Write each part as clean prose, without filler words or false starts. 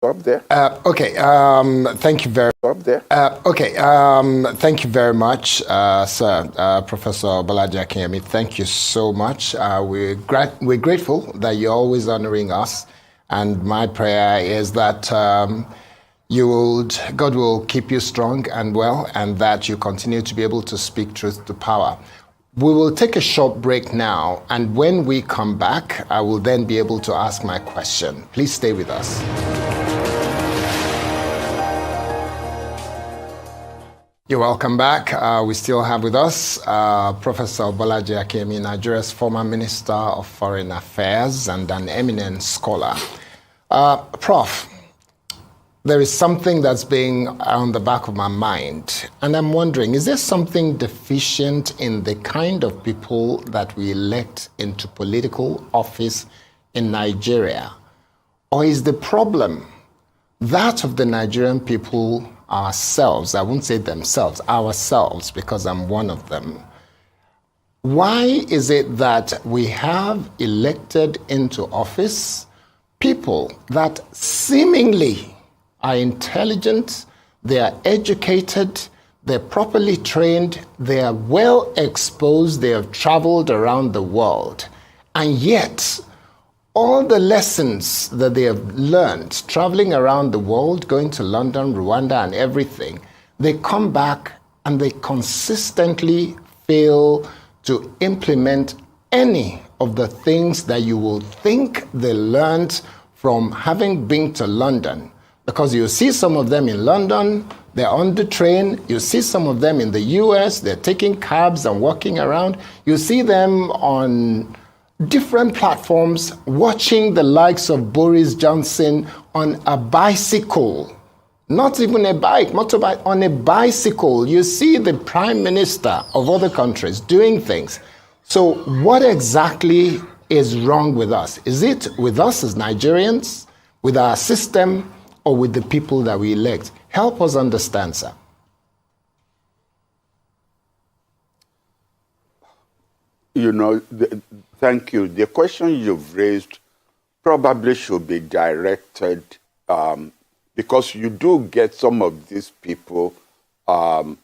Up there. Okay. Thank you very. Up there. Okay. Thank you very much, sir, Professor Bola Ahmed. Thank you so much. We're grateful that you're always honoring us, and my prayer is that God will keep you strong and well, and that you continue to be able to speak truth to power. We will take a short break now, and when we come back, I will then be able to ask my question. Please stay with us. You're welcome back. We still have with us Professor Bola Ahmed, Nigeria's former Minister of Foreign Affairs and an eminent scholar. Prof, there is something that's being on the back of my mind, and I'm wondering, is there something deficient in the kind of people that we elect into political office in Nigeria? Or is the problem that of the Nigerian people ourselves? I won't say themselves, ourselves, because I'm one of them. Why is it that we have elected into office people that seemingly are intelligent, they are educated, they're properly trained, they are well exposed, they have traveled around the world, and yet all the lessons that they have learned traveling around the world, going to London, Rwanda, and everything, they come back and they consistently fail to implement any of the things that you will think they learned from having been to London. Because you see some of them in London, they're on the train. You see some of them in the US, they're taking cabs and walking around. You see them on different platforms, watching the likes of Boris Johnson on a bicycle, not even a bike, motorbike, on a bicycle. You see the prime minister of other countries doing things. So what exactly is wrong with us? Is it with us as Nigerians, with our system, or with the people that we elect? Help us understand, sir. Thank you. The question you've raised probably should be directed because you do get some of these people on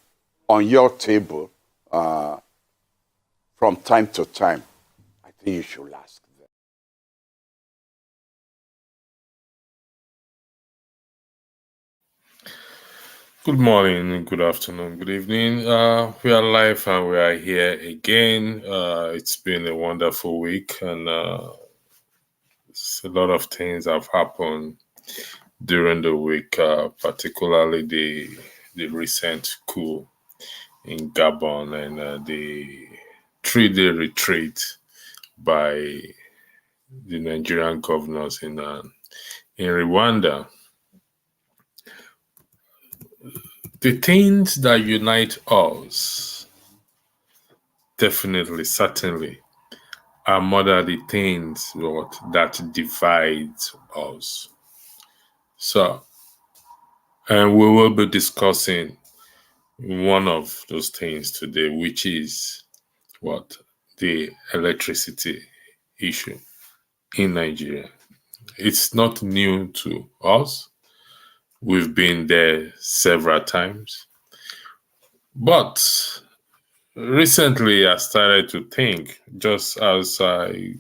your table from time to time. I think you should ask them. Good morning, good afternoon, good evening. We are live and we are here again. It's been a wonderful week, and a lot of things have happened during the week, particularly the recent coup in Gabon and the 3-day retreat by the Nigerian governors in Rwanda. The things that unite us, definitely, certainly, are more than the things that divide us. So, and we will be discussing one of those things today, which is the electricity issue in Nigeria. It's not new to us. We've been there several times. But recently I started to think, just as I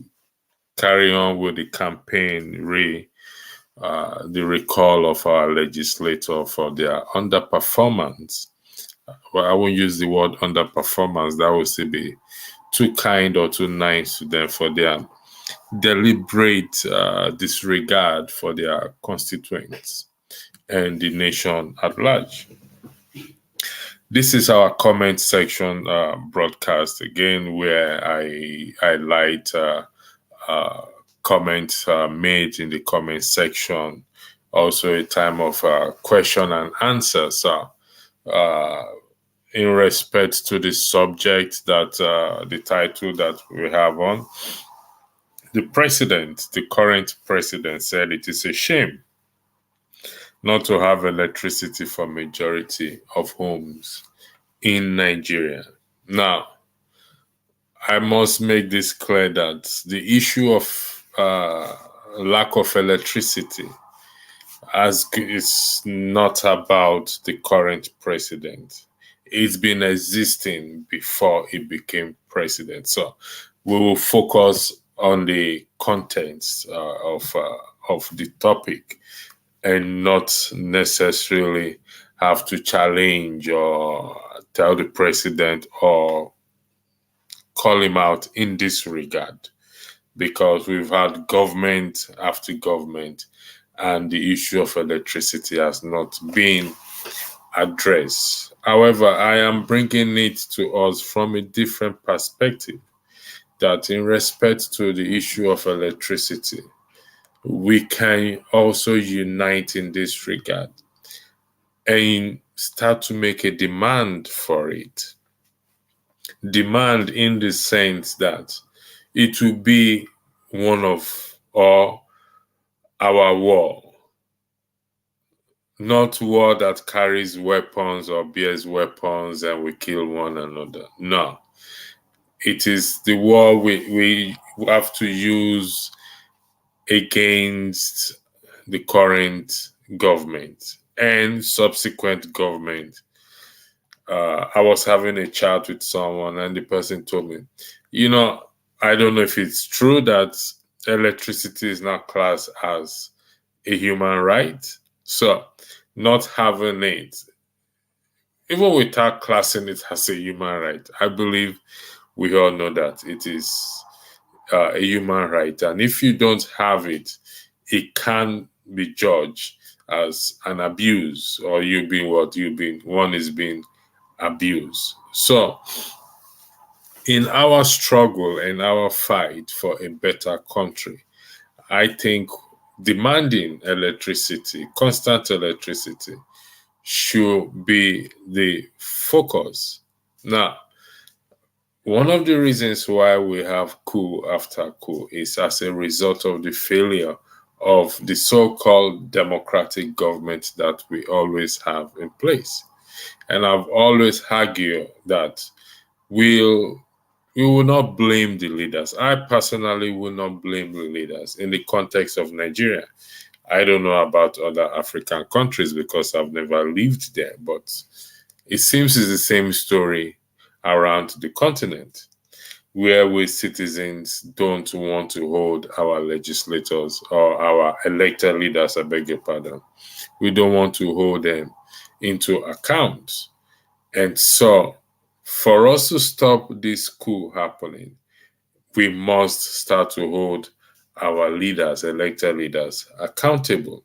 carry on with the campaign, the recall of our legislator for their underperformance. Well, I won't use the word underperformance. That would still be too kind or too nice to them for their deliberate disregard for their constituents and the nation at large. This is our comment section broadcast again, where I highlight comments made in the comment section. Also a time of question and answer. So in respect to the subject that the title that we have on, the current president said it is a shame not to have electricity for majority of homes in Nigeria. Now, I must make this clear that the issue of lack of electricity as it's not about the current president. It's been existing before he became president. So we will focus on the contents of the topic and not necessarily have to challenge or tell the president or call him out in this regard, because we've had government after government and the issue of electricity has not been addressed. However, I am bringing it to us from a different perspective, that in respect to the issue of electricity, we can also unite in this regard and start to make a demand for it. Demand in the sense that it will be one of or our war, not war that carries weapons or bears weapons and we kill one another. No, it is the war we have to use against the current government and subsequent government. I was having a chat with someone and the person told me, I don't know if it's true that electricity is not classed as a human right. So not having it, even without classing it as a human right, I believe we all know that it is a human right. And if you don't have it, it can be judged as an abuse, or one is being abused. So in our struggle and our fight for a better country, I think demanding electricity, constant electricity, should be the focus. Now, one of the reasons why we have coup after coup is as a result of the failure of the so-called democratic government that we always have in place. And I've always argued that we will not blame the leaders. I personally will not blame the leaders in the context of Nigeria. I don't know about other African countries because I've never lived there, but it seems it's the same story around the continent, where we citizens don't want to hold our legislators or our elected leaders, I beg your pardon. We don't want to hold them into account. And so, for us to stop this coup happening, we must start to hold our leaders, elected leaders, accountable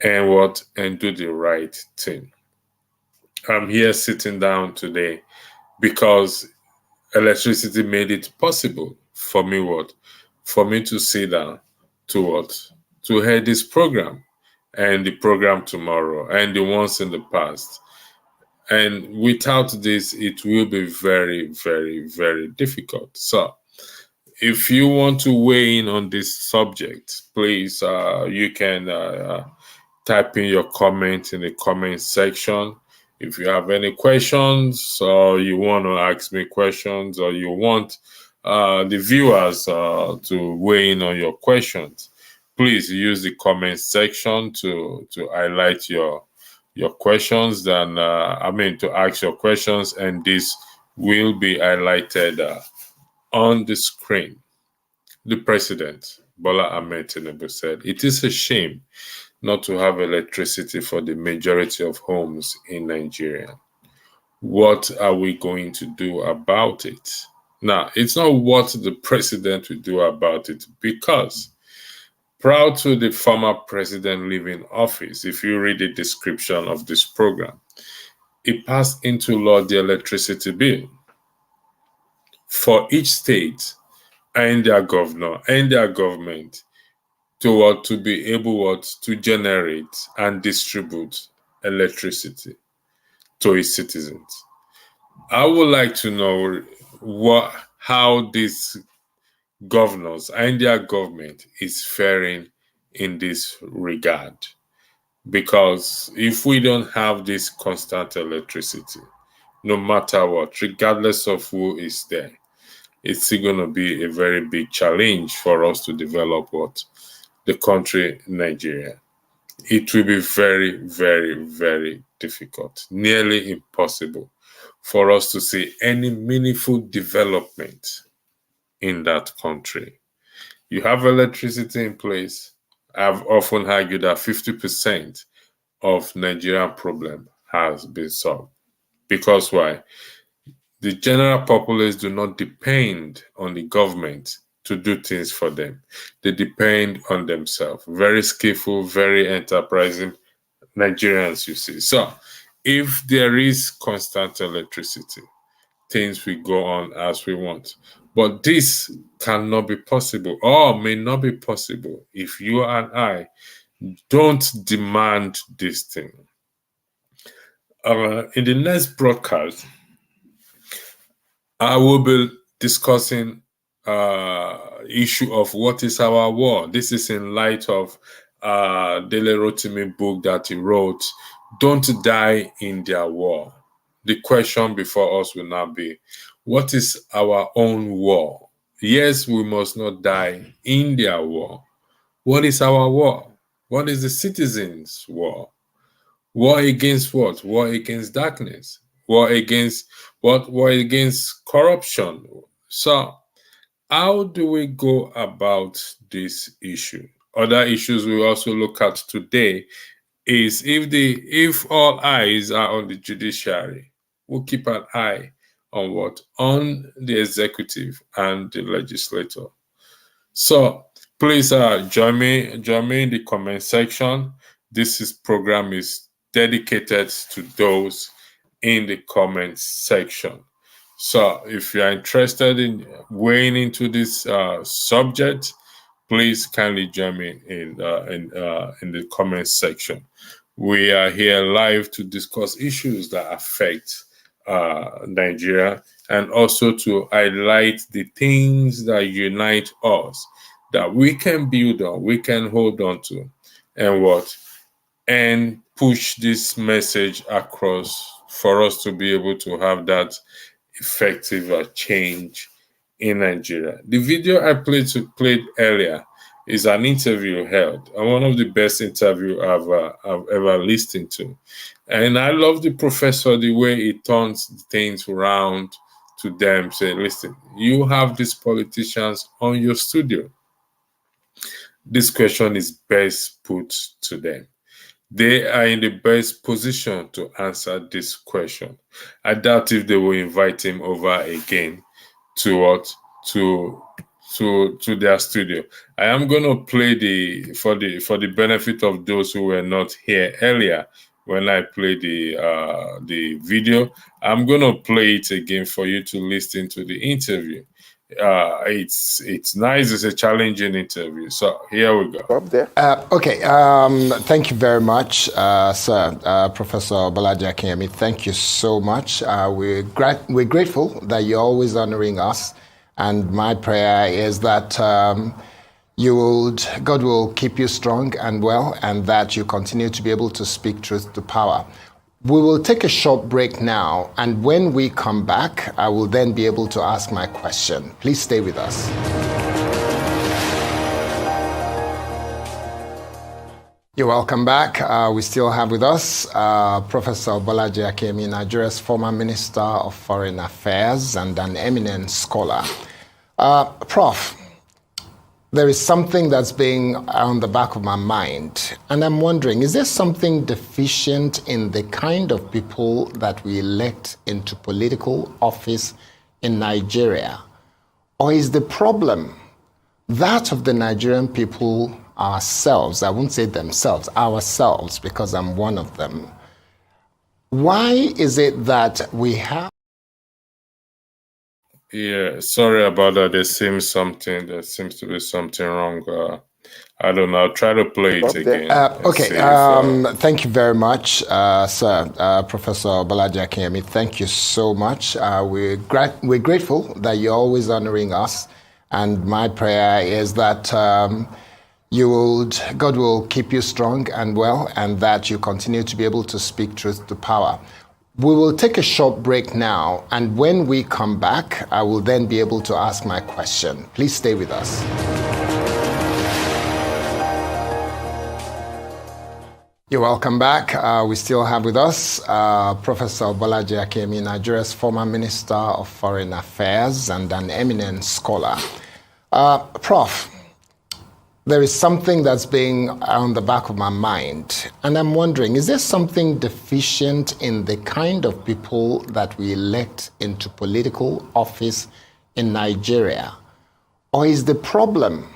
and do the right thing. I'm here sitting down today because electricity made it possible for me to sit down to head this program and the program tomorrow and the ones in the past. And without this, it will be very, very, very difficult. So if you want to weigh in on this subject, please, you can type in your comment in the comment section. If you have any questions, or you want to ask me questions, or you want the viewers to weigh in on your questions, please use the comment section to highlight your questions. Then to ask your questions, and this will be highlighted on the screen. The president, Bola Ahmed Tinubu, said, "It is a shame not to have electricity for the majority of homes in Nigeria. What are we going to do about it?" Now, it's not what the president will do about it, because prior to the former president leaving office, if you read the description of this program, he passed into law the electricity bill for each state and their governor and their government to be able to generate and distribute electricity to its citizens. I would like to know how these governors and their government is faring in this regard. Because if we don't have this constant electricity, no matter what, regardless of who is there, it's still going to be a very big challenge for us to develop the country Nigeria. it will be very, very, very difficult, nearly impossible for us to see any meaningful development in that country. You have electricity in place. I've often argued that 50% of Nigerian problem has been solved. Because why? The general populace do not depend on the government to do things for them. They depend on themselves. Very skillful, very enterprising Nigerians, you see. So if there is constant electricity, things will go on as we want. But this cannot be possible or may not be possible if you and I don't demand this thing. In the next broadcast, I will be discussing issue of what is our war. This is in light of Dele Rotimi book that he wrote, Don't Die in Their War. The question before us will now be, what is our own war? Yes, we must not die in their war. What is our war? What is the citizens' war? War against what? War against darkness. War against what? War against corruption. So, how do we go about this issue? Other issues we also look at today is if all eyes are on the judiciary, we'll keep an eye on what? On the executive and the legislator. So please join me in the comment section. This program is dedicated to those in the comment section. So if you are interested in weighing into this subject, please kindly join me in the comment section. We are here live to discuss issues that affect Nigeria and also to highlight the things that unite us, that we can build on, we can hold on to, and push this message across for us to be able to have that effective change in Nigeria. The video I played earlier is an interview held, and one of the best interviews I've ever listened to. And I love the professor, the way he turns things around to them, say, listen, you have these politicians on your studio. This question is best put to them. They are in the best position to answer this question. I doubt if they will invite him over again to their studio. I am going to play for the benefit of those who were not here earlier when I played the video. I'm going to play it again for you to listen to the interview. It's nice. It's a challenging interview. So here we go. Up there. Okay. Thank you very much, sir, Professor Bola Ahmed. Thank you so much. We're grateful that you're always honoring us. And my prayer is that God will keep you strong and well, and that you continue to be able to speak truth to power. We will take a short break now, and when we come back, I will then be able to ask my question. Please stay with us. You're welcome back. We still have with us Professor Bola Ahmed, Nigeria's former Minister of Foreign Affairs and an eminent scholar. Prof, there is something that's being on the back of my mind, and I'm wondering, is there something deficient in the kind of people that we elect into political office in Nigeria? Or is the problem that of the Nigerian people ourselves? I won't say themselves, ourselves, because I'm one of them. Why is it that we have... Yeah, sorry about that. There seems to be something wrong. I don't know. I'll try to play it again. Okay. Thank you very much, sir, Professor Bola Ahmed. Thank you so much. We're grateful that you're always honoring us. And my prayer is that God will keep you strong and well, and that you continue to be able to speak truth to power. We will take a short break now, and when we come back, I will then be able to ask my question. Please stay with us. You're welcome back. We still have with us Professor Bola Ahmed, Nigeria's former Minister of Foreign Affairs and an eminent scholar. Prof, there is something that's being on the back of my mind, and I'm wondering, is there something deficient in the kind of people that we elect into political office in Nigeria? Or is the problem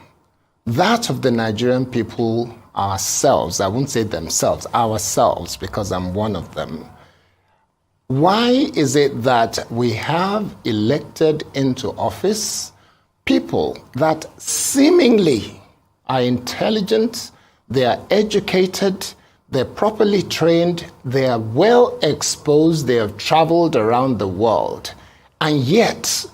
that of the Nigerian people ourselves? I won't say themselves, ourselves, because I'm one of them. Why is it that we have elected into office people that seemingly are intelligent, they are educated, they're properly trained, they are well exposed, they have traveled around the world, and yet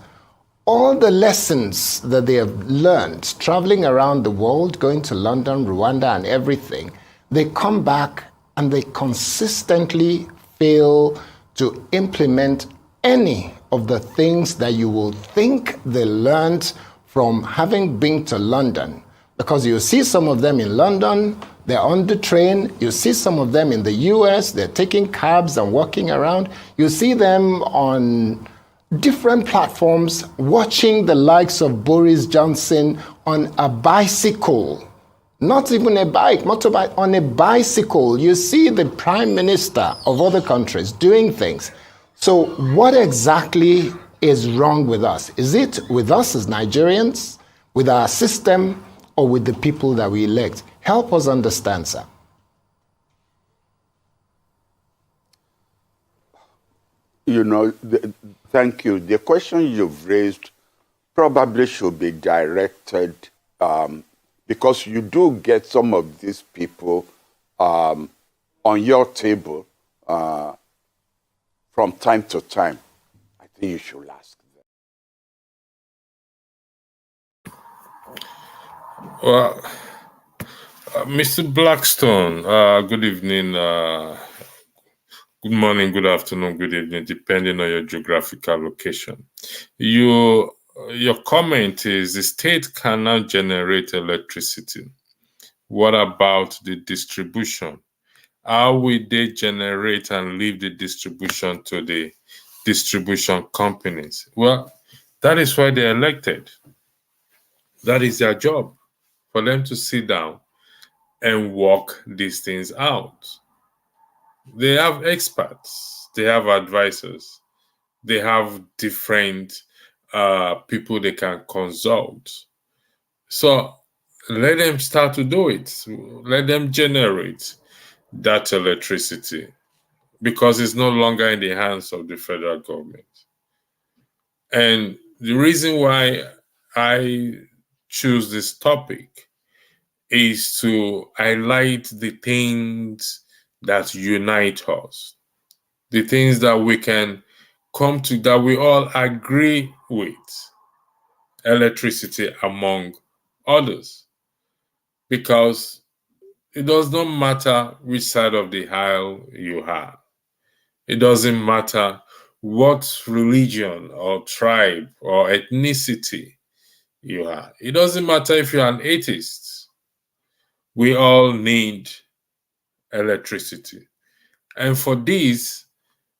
all the lessons that they have learned traveling around the world, going to London, Rwanda, and everything, they come back and they consistently fail to implement any of the things that you will think they learned from having been to London. Because you see some of them in London, they're on the train. You see some of them in the US, they're taking cabs and walking around. You see them on different platforms watching the likes of Boris Johnson on a bicycle, not even a bike, motorbike, on a bicycle. You see the prime minister of other countries doing things. So what exactly is wrong with us? Is it with us as Nigerians, with our system, or with the people that we elect? Help us understand, sir. You know, thank you. The question you've raised probably should be directed because you do get some of these people on your table from time to time. I think you should ask them. Well, Mr. Blackstone, good evening, good morning, good afternoon, good evening, depending on your geographical location. Your comment is the state cannot generate electricity. What about the distribution? How will they generate and leave the distribution to the distribution companies? Well, that is why they're elected. That is their job, for them to sit down and work these things out. They have experts, they have advisors, they have different people they can consult. So let them start to do it. Let them generate that electricity because it's no longer in the hands of the federal government. And the reason why I choose this topic is to highlight the things that unite us, the things that we can come to, that we all agree with, electricity among others. Because it does not matter which side of the aisle you are. It doesn't matter what religion or tribe or ethnicity you are. It doesn't matter if you're an atheist. We all need electricity. And for this,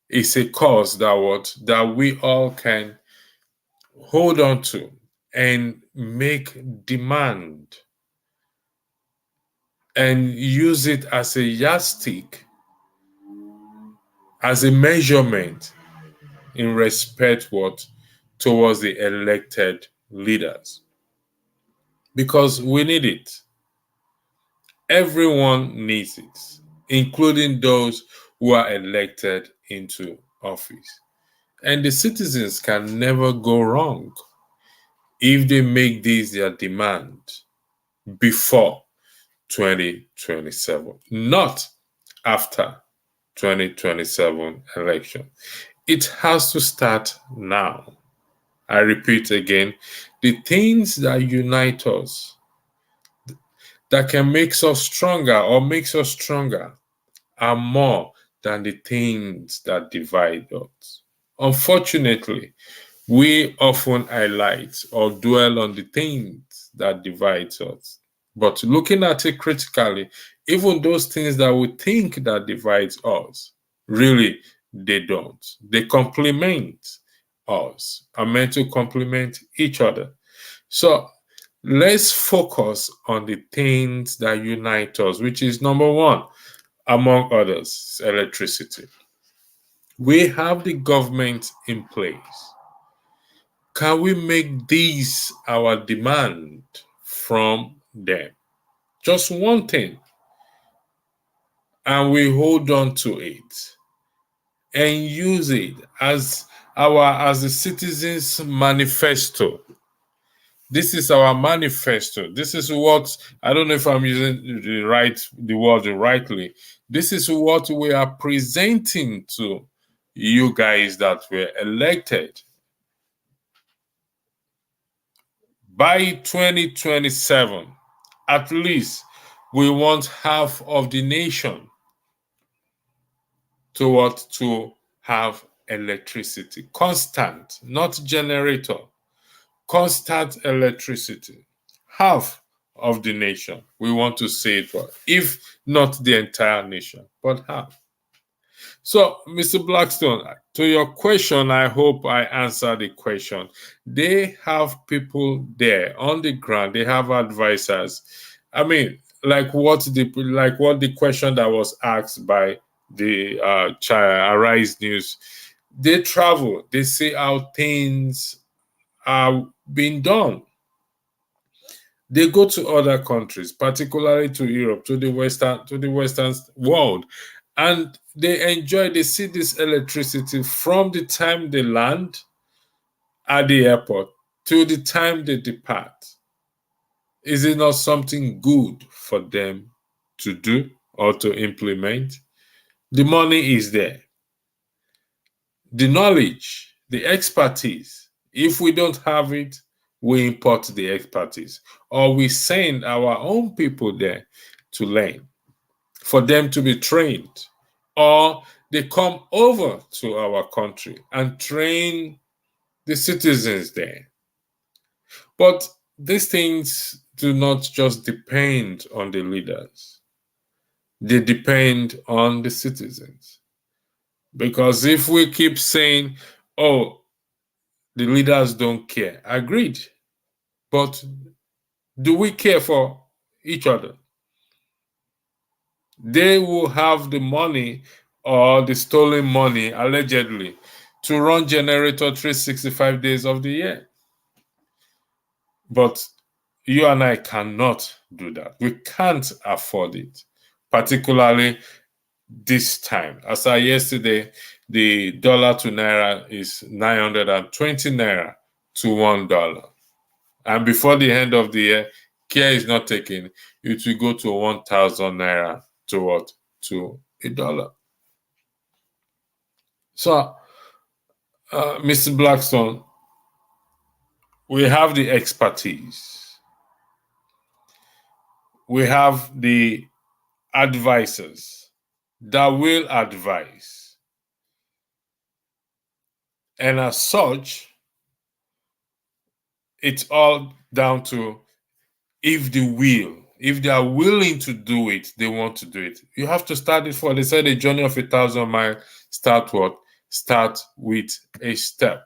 it's a cause that we all can hold on to and make demand and use it as a yardstick, as a measurement in respect towards the elected leaders. Because we need it. Everyone needs it, including those who are elected into office. And the citizens can never go wrong if they make this their demand before 2027, not after 2027 election. It has to start now. I repeat again, the things that unite us, that can make us stronger or makes us stronger, are more than the things that divide us. Unfortunately, we often highlight or dwell on the things that divide us. But looking at it critically, even those things that we think that divides us, really, they don't. They complement us, are meant to complement each other. So let's focus on the things that unite us, which is number one, among others, electricity. We have the government in place. Can we make this our demand from them? Just one thing, and we hold on to it and use it as the citizens' manifesto. This is our manifesto. This is what, I don't know if I'm using the word rightly. This is what we are presenting to you guys that were elected. By 2027, at least we want half of the nation to have electricity. Constant, not generator. Constant electricity. Half of the nation. We want to say it for, if not the entire nation, but half. So, Mr. Blackstone, to your question, I hope I answered the question. They have people there on the ground. They have advisors. I mean, like what the question that was asked by the Arise News. They travel. They see how things are being done. They go to other countries, particularly to Europe, to the Western world, and they see this electricity from the time they land at the airport to the time they depart. Is it not something good for them to do or to implement? The money is there. The knowledge, the expertise. If we don't have it, we import the expertise, or we send our own people there to learn, for them to be trained, or they come over to our country and train the citizens there. But these things do not just depend on the leaders. They depend on the citizens. Because if we keep saying, oh, the leaders don't care, agreed. But do we care for each other? They will have the money or the stolen money, allegedly, to run generator 365 days of the year. But you and I cannot do that. We can't afford it, particularly this time. As of yesterday, the dollar to naira is 920 naira to $1. And before the end of the year, care is not taken, it will go to 1,000 naira to what? To $1. So, Mr. Blackstone, we have the expertise. We have the advisors that will advise. And as such, it's all down to if they are willing to do it, they want to do it. You have to start it for, they said a journey of 1,000 miles, start with a step.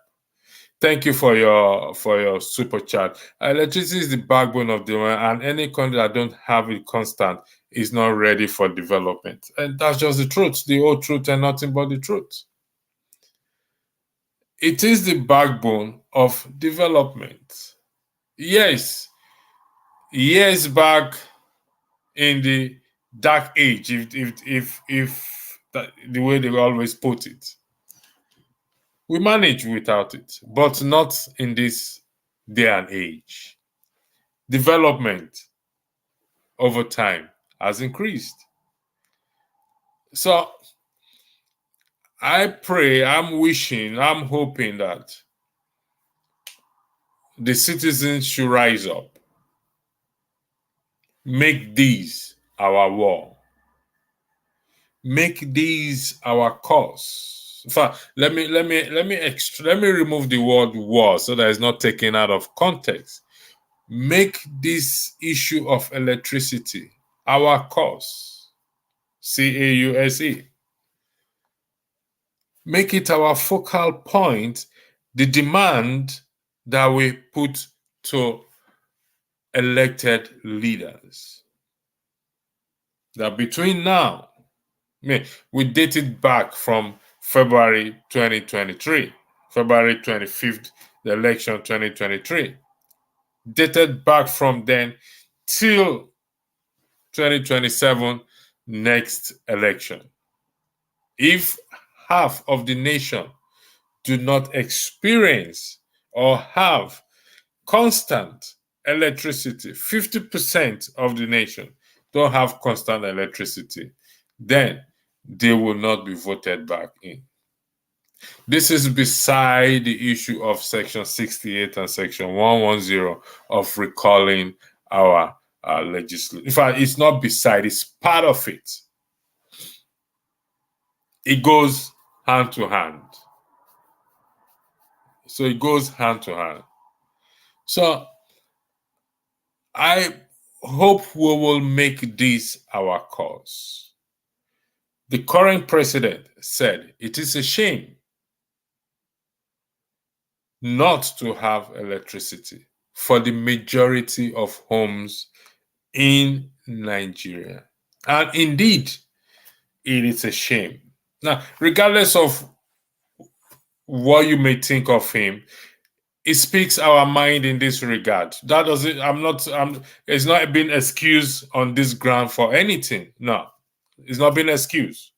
Thank you for your super chat. Electricity is the backbone of the world, and any country that don't have it constant is not ready for development. And that's just the truth, the whole truth and nothing but the truth. It is the backbone of development. Yes, years back in the dark age, if that, the way they always put it, we manage without it, but not in this day and age. Development over time has increased. So I pray, I'm wishing, I'm hoping that the citizens should rise up. Make these our war. Make these our cause. In fact, let me remove the word war so that it's not taken out of context. Make this issue of electricity our cause, CAUSE. Make it our focal point, the demand that we put to elected leaders. That between now, we dated back from February 2023, February 25th, the election 2023. Dated back from then till 2027, next election. If half of the nation do not experience or have constant electricity, 50% of the nation don't have constant electricity, then they will not be voted back in. This is beside the issue of Section 68 and Section 110 of recalling our legislation. In fact, it's not beside, it's part of it. It goes hand to hand. So it goes hand to hand. So I hope we will make this our cause. The current president said it is a shame not to have electricity for the majority of homes in Nigeria. And indeed, it is a shame. Now, regardless of what you may think of him, it speaks our mind in this regard. That doesn't, it's not been excused on this ground for anything. No, it's not been excused.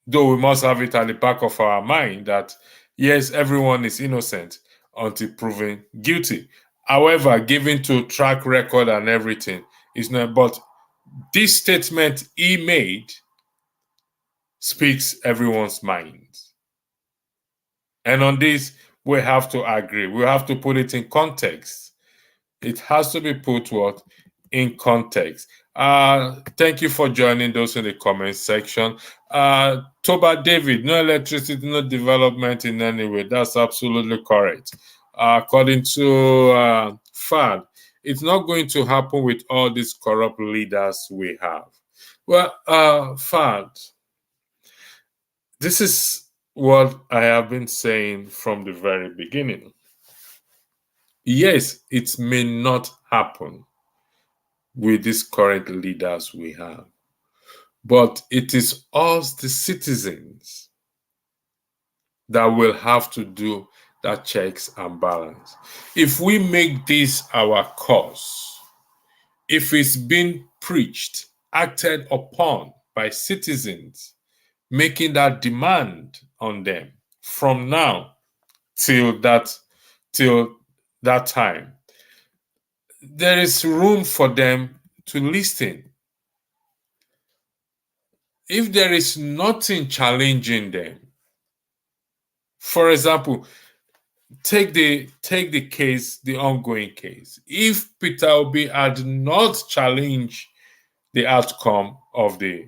Though we must have it at the back of our mind that, yes, everyone is innocent until proven guilty. However, given to track record and everything, is not. But this statement he made speaks everyone's mind. And on this, we have to agree. We have to put it in context. It has to be put what? In context. Thank you for joining those in the comment section. Toba David, no electricity, no development in any way. That's absolutely correct. According to FAD, it's not going to happen with all these corrupt leaders we have. Well, FAD, this is what I have been saying from the very beginning. Yes, it may not happen with these current leaders we have, but it is us, the citizens, that will have to do that checks and balance. If we make this our cause, if it's been preached, acted upon by citizens, making that demand on them from now till that time, there is room for them to listen. If there is nothing challenging them, for example, take the case, the ongoing case. If Peter Obi had not challenged the outcome of the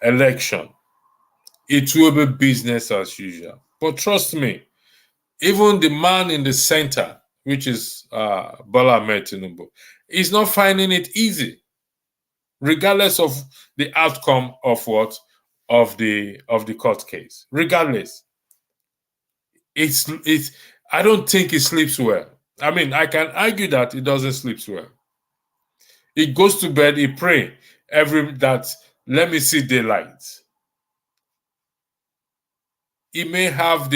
election, it will be business as usual. But trust me, even the man in the center, which is Bola Ahmed Tinubu, is not finding it easy, regardless of the outcome of what of the court case. Regardless, it's I don't think he sleeps well. I mean, I can argue that he doesn't sleep well. He goes to bed, he pray let me see daylight. He may have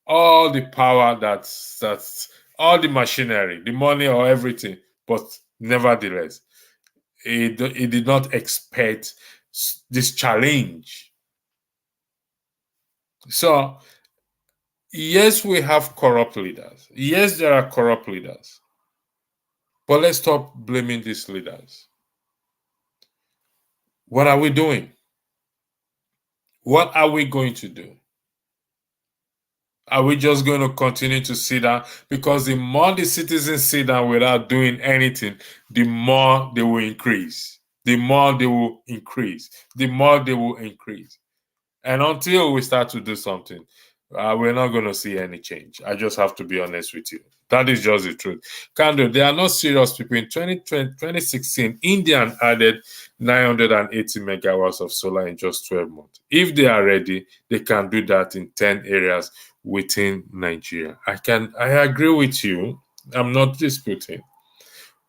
all the power, that's all the machinery, the money or everything, but nevertheless, he did not expect this challenge. So, yes, we have corrupt leaders. Yes, there are corrupt leaders. But let's stop blaming these leaders. What are we doing? What are we going to do? Are we just going to continue to sit down? Because the more the citizens sit down without doing anything, the more they will increase. The more they will increase. The more they will increase. And until we start to do something, we're not going to see any change. I just have to be honest with you. That is just the truth. Kando, they are not serious people. In 2016, India added 980 megawatts of solar in just 12 months. If they are ready, they can do that in 10 areas within Nigeria. I agree with you. I'm not disputing.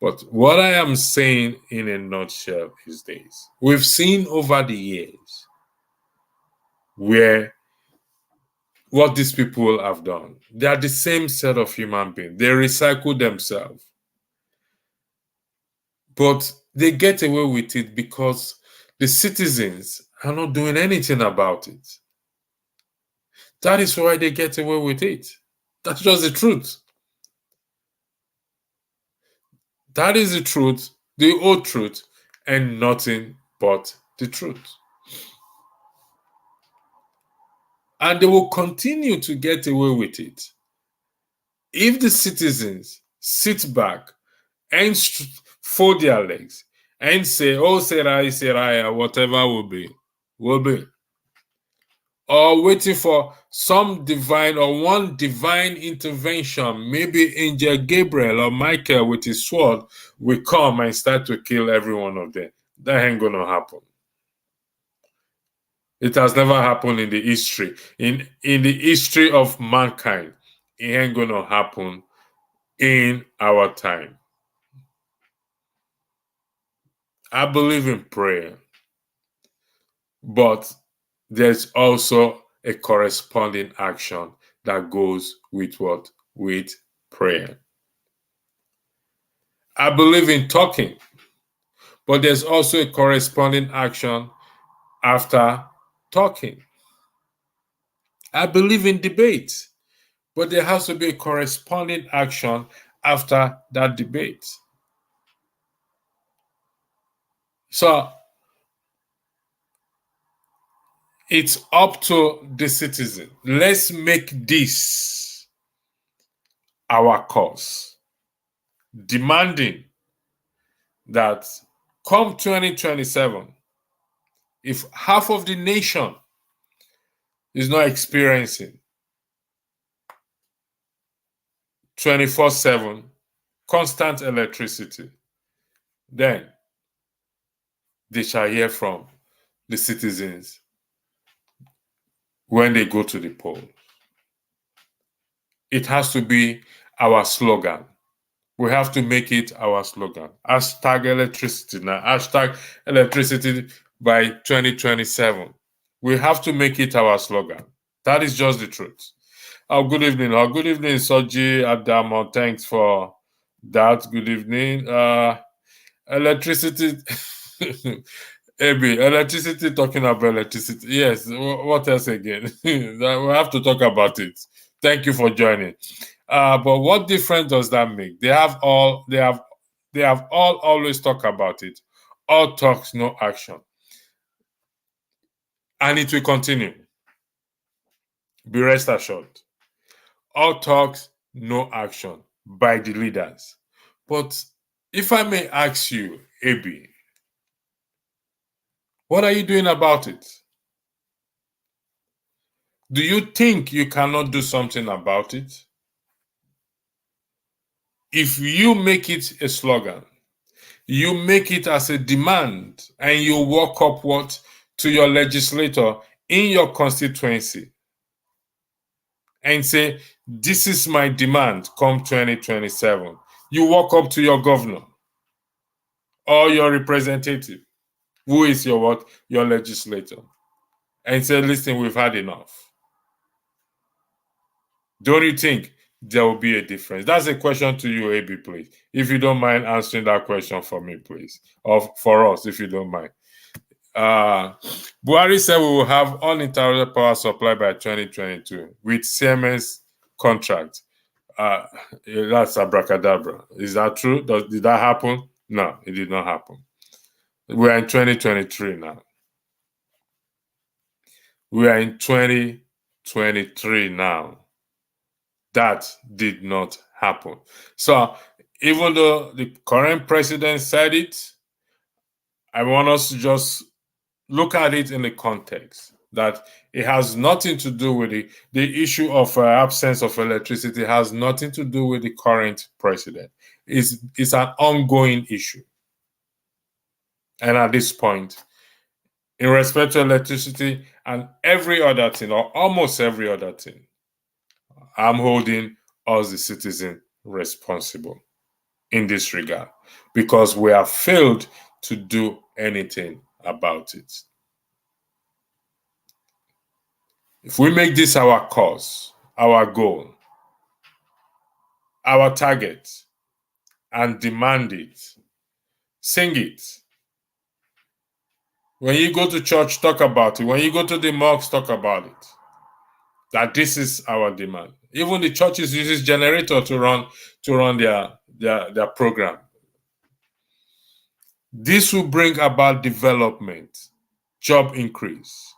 But what I am saying in a nutshell is this. We've seen over the years where what these people have done. They are the same set of human beings. They recycle themselves. But they get away with it because the citizens are not doing anything about it. That is why they get away with it. That's just the truth. That is the truth, the whole truth, and nothing but the truth. And they will continue to get away with it if the citizens sit back and fold their legs and say, oh, Serai, whatever will be. Or waiting for some divine or one divine intervention, maybe Angel Gabriel or Michael with his sword will come and start to kill every one of them. That ain't gonna happen. It has never happened in the history. In the history of mankind, it ain't gonna happen in our time. I believe in prayer, but there's also a corresponding action that goes with what? With prayer. I believe in talking, but there's also a corresponding action after talking. I believe in debate, but there has to be a corresponding action after that debate. So it's up to the citizen. Let's make this our cause, demanding that come 2027, if half of the nation is not experiencing 24/7 constant electricity, then they shall hear from the citizens when they go to the polls. It has to be our slogan. We have to make it our slogan. Hashtag electricity now. Hashtag electricity by 2027. We have to make it our slogan. That is just the truth. Good evening. Good evening, Soji Adamo. Thanks for that. Good evening. Electricity. Abi, electricity, talking about electricity. Yes, what else again? We have to talk about it. Thank you for joining. But what difference does that make? They have all always talk about it. All talks, no action. And it will continue. Be rest assured. All talks, no action by the leaders. But if I may ask you, Abi, what are you doing about it? Do you think you cannot do something about it? If you make it a slogan, you make it as a demand, and you walk upward to your legislator in your constituency and say, this is my demand come 2027. You walk up to your governor or your representative, who is your what? Your legislator, and say, listen, we've had enough. Don't you think there will be a difference? That's a question to you, AB, please. If you don't mind answering that question for me, please. Or for us, if you don't mind. Buhari said we will have uninterrupted power supply by 2022 with Siemens contract. That's abracadabra. Is that true? Did that happen? No, it did not happen. We are in 2023 now. We are in 2023 now. That did not happen. So even though the current president said it, I want us to just look at it in the context. that it has nothing to do with the issue of absence of electricity. It has nothing to do with the current president. It's an ongoing issue. And at this point, in respect to electricity and every other thing, or almost every other thing, I'm holding us, the citizen, responsible in this regard because we have failed to do anything about it. If we make this our cause, our goal, our target, and demand it, sing it. When you go to church, talk about it. When you go to the mosque, talk about it. That this is our demand. Even the churches uses generator to run their program. This will bring about development, job increase.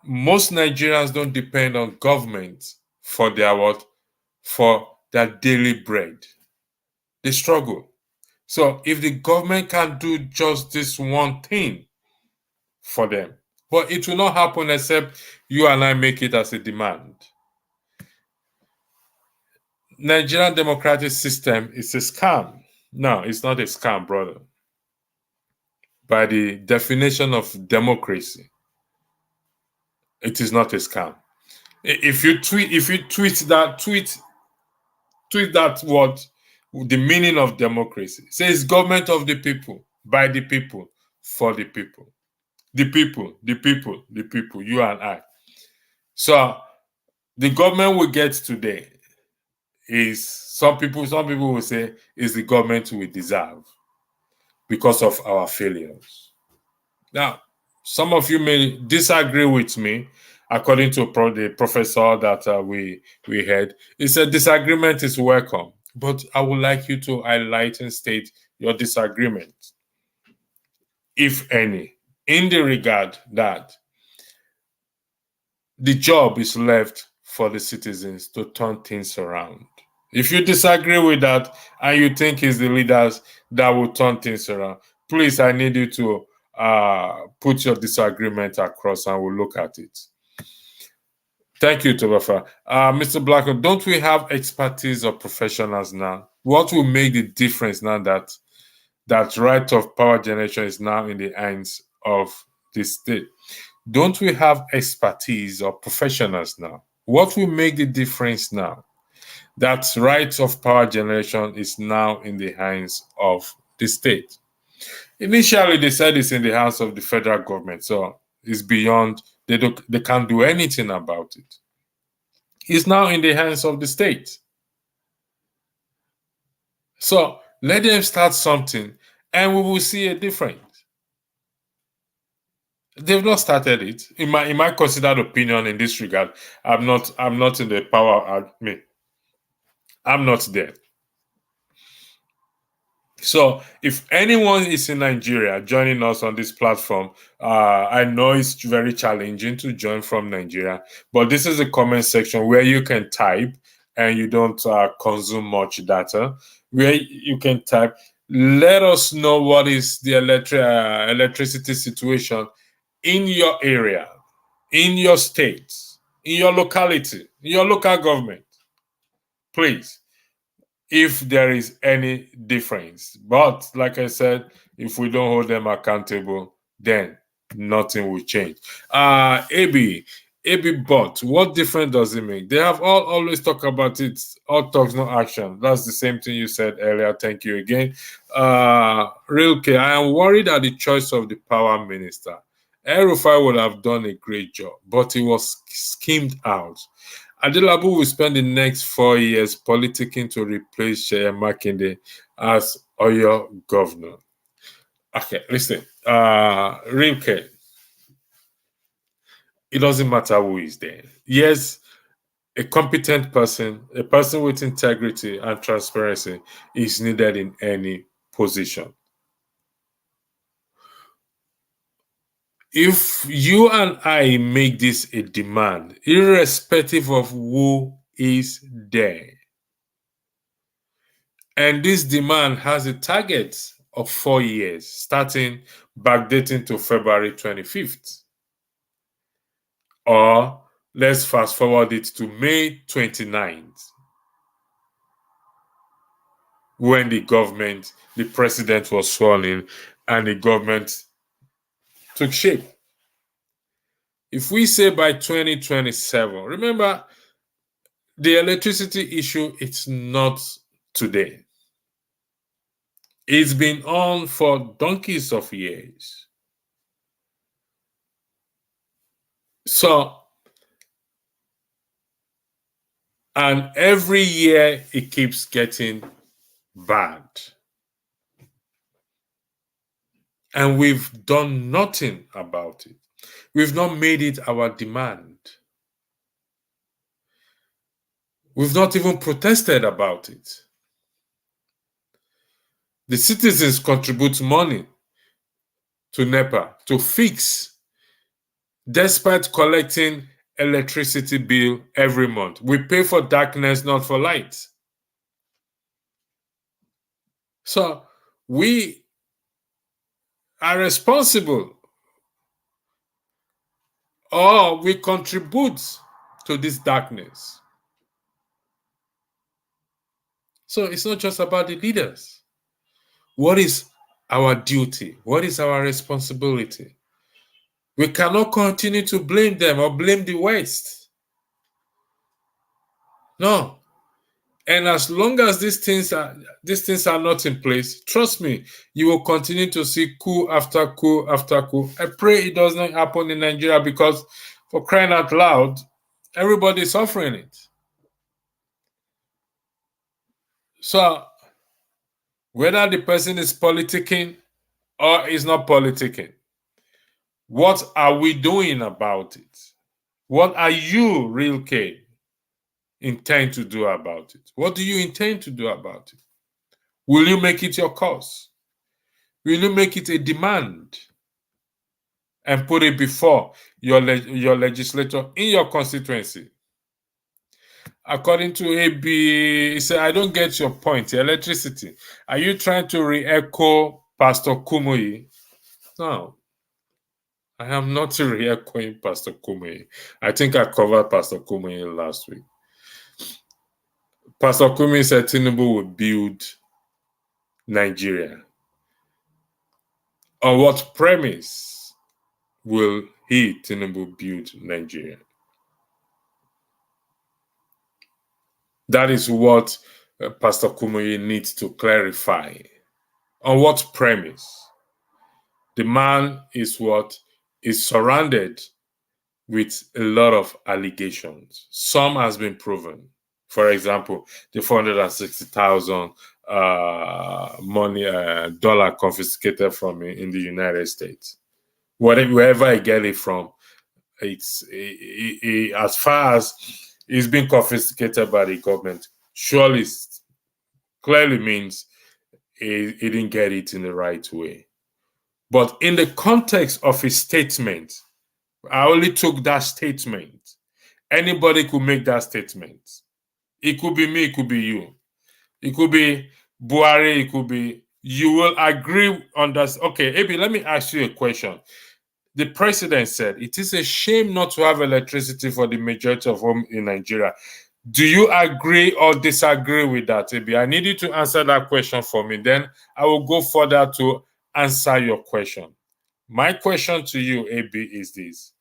Most Nigerians don't depend on government for their what? For their daily bread. They struggle. So if the government can do just this one thing for them, but it will not happen except you and I make it as a demand. Nigerian democratic system is a scam. No, it's not a scam, brother. By the definition of democracy, it is not a scam. If you tweet that word, the meaning of democracy. It says government of the people, by the people, for the people. The people, the people, the people, you and I. So the government we get today is some people will say is the government we deserve because of our failures. Now, some of you may disagree with me. According to the professor that we had, he said disagreement is welcome, but I would like you to highlight and state your disagreement, if any, in the regard that the job is left for the citizens to turn things around. If you disagree with that and you think it's the leaders that will turn things around, please, I need you to put your disagreement across and we'll look at it. Thank you, Tobafa. Mr. Blackwood, don't we have expertise or professionals now? What will make the difference now that right of power generation is now in the hands of the state? Don't we have expertise or professionals now? What will make the difference now that right of power generation is now in the hands of the state? Initially, they said it's in the hands of the federal government, so it's beyond, they can't do anything about it. It's now in the hands of the state. So let them start something and we will see a difference. They've not started it. In my considered opinion in this regard, I'm not in the power. I'm not there. So if anyone is in Nigeria joining us on this platform, I know it's very challenging to join from Nigeria, but this is a comment section where you can type and you don't consume much data, where you can type. Let us know what is the electricity situation in your area, in your state, in your locality, in your local government. Please, if there is any difference. But like I said, if we don't hold them accountable, then nothing will change. AB, but what difference does it make? They have always talk about it, all talks, no action. That's the same thing you said earlier. Thank you again. Rilke, I am worried at the choice of the power minister. El-Rufai would have done a great job, but he was schemed out. Adelabu will spend the next 4 years politicking to replace Sheye Makinde as Oyo governor. Okay, listen. Rilke, it doesn't matter who is there. Yes, a competent person, a person with integrity and transparency is needed in any position. If you and I make this a demand, irrespective of who is there, and this demand has a target of 4 years, starting backdating to February 25th, Or let's fast forward it to May 29th, when the president was sworn in and the government took shape. If we say by 2027, remember, the electricity issue, it's not today. It's been on for donkeys of years. So, and every year it keeps getting bad. And we've done nothing about it. We've not made it our demand. We've not even protested about it. The citizens contribute money to NEPA to fix, despite collecting electricity bill every month. We pay for darkness, not for light. So we are responsible, or we contribute to this darkness. So it's not just about the leaders. What is our duty? What is our responsibility? We cannot continue to blame them or blame the West. No. And as long as these things are not in place, trust me, you will continue to see coup after coup after coup. I pray it does not happen in Nigeria, because, for crying out loud, everybody is suffering it. So whether the person is politicking or is not politicking, what are we doing about it? What are you, Real K, intend to do about it? What do you intend to do about it? Will you make it your cause? Will you make it a demand and put it before your legislator in your constituency? According to AB, he said, I don't get your point. Electricity. Are you trying to re-echo Pastor Kumuyi? No. I am not re-echoing Pastor Kumuyi. I think I covered Pastor Kumuyi last week. Pastor Kumuyi said Tinubu will build Nigeria. On what premise will Tinubu, build Nigeria? That is what Pastor Kumuyi needs to clarify. On what premise? The man is surrounded with a lot of allegations. Some has been proven. For example, the $460,000 dollar confiscated from in the United States. Wherever I get it from, it's as far as it's been confiscated by the government, surely clearly means he didn't get it in the right way. But in the context of his statement, I only took that statement. Anybody could make that statement. It could be me, it could be you. It could be Buhari, it could be, you will agree on that. Okay, Abi, let me ask you a question. The president said, it is a shame not to have electricity for the majority of homes in Nigeria. Do you agree or disagree with that, Abi? I need you to answer that question for me. Then I will go further to answer your question. My question to you, Abi, is this.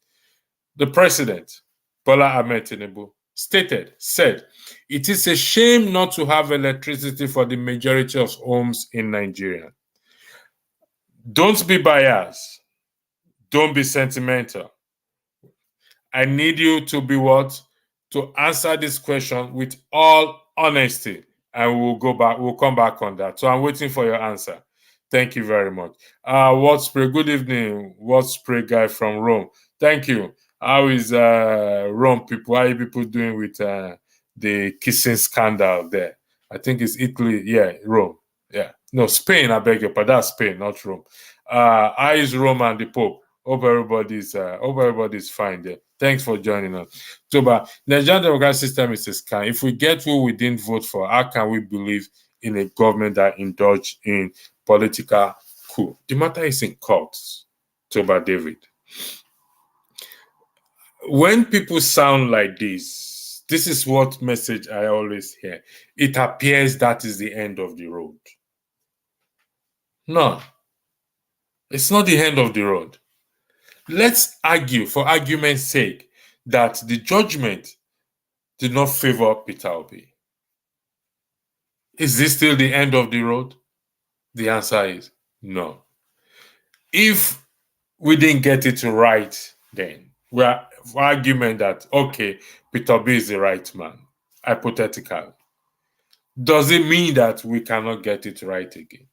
The president, Bola Ahmed Tinubu, said, it is a shame not to have electricity for the majority of homes in Nigeria. Don't be biased. Don't be sentimental. I need you to be to answer this question with all honesty, and we'll come back on that. So I'm waiting for your answer. Thank you very much. What's Spray? Good evening. What's Spray guy from Rome? Thank you. How is Rome people? How are you people doing with the kissing scandal there? I think it's Italy. Yeah, Rome. Yeah. No, Spain, I beg your pardon. That's Spain, not Rome. How is Rome and the Pope? Hope everybody's fine there. Thanks for joining us. So, but Nigerian democratic system is a scam. If we get who we didn't vote for, how can we believe in a government that indulged in political coup? The matter is in courts. Toba David. When people sound like this is what message I always hear. It appears that is the end of the road. No, it's not the end of the road. Let's argue, for argument's sake, that the judgment did not favor Peter Obi. Is this still the end of the road? The answer is no. If we didn't get it right, then we are for argument that, okay, Peter Obi is the right man, hypothetical. Does it mean that we cannot get it right again?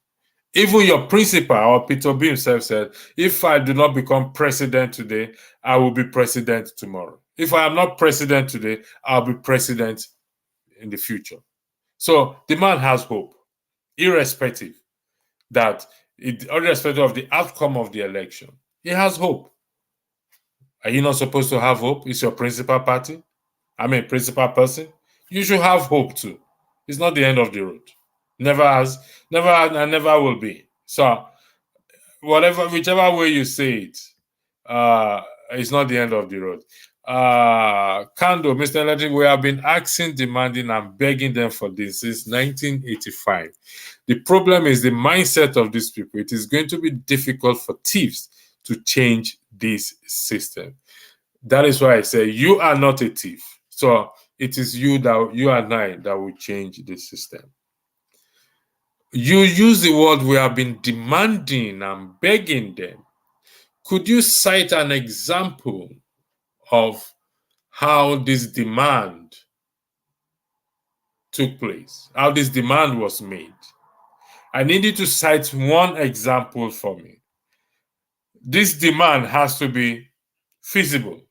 Even your principal, or Peter Obi himself, said, if I do not become president today, I will be president tomorrow. If I am not president today, I'll be president in the future. So the man has hope, irrespective irrespective of the outcome of the election. He has hope. Are you not supposed to have hope? It's your principal party. Principal person. You should have hope too. It's not the end of the road. Never has, and never will be. So, whichever way you say it, it's not the end of the road. Kando, Mr. Electric, we have been asking, demanding, and begging them for this since 1985. The problem is the mindset of these people. It is going to be difficult for thieves to change this system. That is why I say you are not a thief. So it is you and I that will change the system. You use the word we have been demanding and begging them. Could you cite an example of how this demand took place, how this demand was made? I need you to cite one example for me. This demand has to be feasible.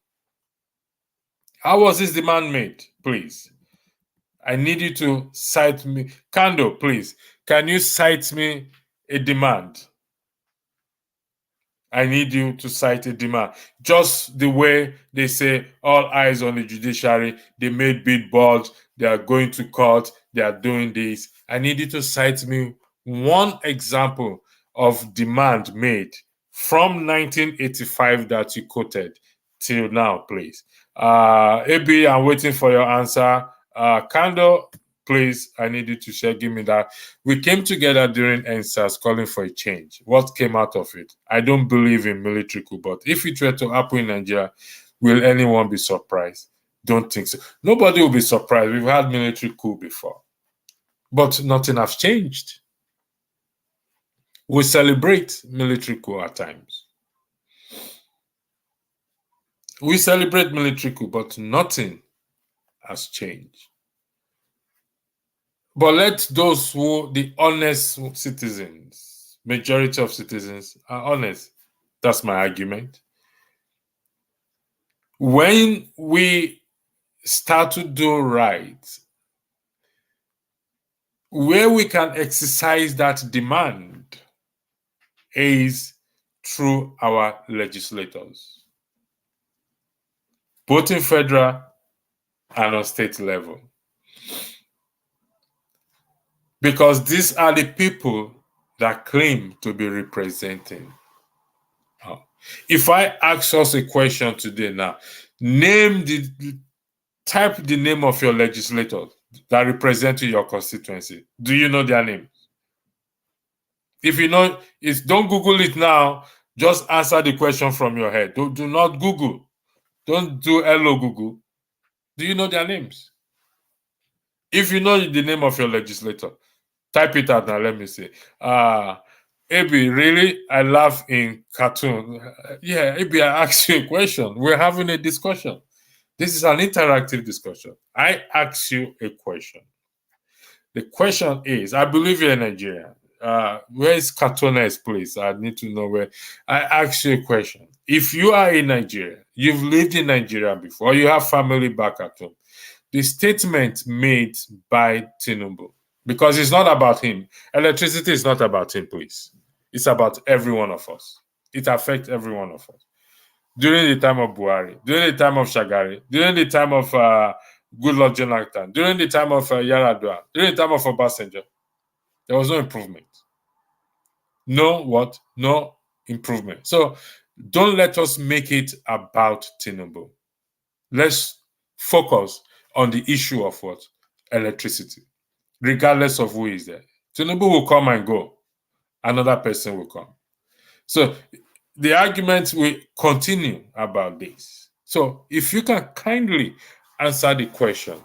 How was this demand made, please? I need you to cite me. Kando, please, can you cite me a demand? I need you to cite a demand. Just the way they say all eyes on the judiciary, they made billboards, they are going to court, they are doing this. I need you to cite me one example of demand made from 1985 that you quoted till now, please. AB, I'm waiting for your answer. Kando, please, I need you to give me that. We came together during NSAS calling for a change. What came out of it? I don't believe in military coup, but if it were to happen in Nigeria, will anyone be surprised? Don't think so. Nobody will be surprised. We've had military coup before, but nothing has changed. We celebrate military coup at times. We celebrate military coup, but nothing has changed. But let those the honest citizens, majority of citizens are honest. That's my argument. When we start to do right, where we can exercise that demand is through our legislators, both in federal and on state level. Because these are the people that claim to be representing. If I ask us a question today now, type the name of your legislators that represent your constituency. Do you know their names? If you know, don't Google it now. Just answer the question from your head. Do not Google. Don't do hello Google. Do you know their names? If you know the name of your legislator, type it out now. Let me see. AB, really? I laugh in cartoon. Yeah, AB, I asked you a question. We're having a discussion. This is an interactive discussion. I ask you a question. The question is, I believe you're in Nigeria. Where is Cartoonist, please? I need to know where. I ask you a question. If you are in Nigeria, you've lived in Nigeria before, you have family back at home, the statement made by Tinubu, because it's not about him. Electricity is not about him, please. It's about every one of us. It affects every one of us. During the time of Buhari, during the time of Shagari, during the time of Goodluck Jonathan, during the time of Yaradua, during the time of Obasanjo, there was no improvement. No improvement. So don't let us make it about Tinubu. Let's focus on the issue of what? Electricity, regardless of who is there. Tinubu will come and go. Another person will come. So the argument will continue about this. So if you can kindly answer the question,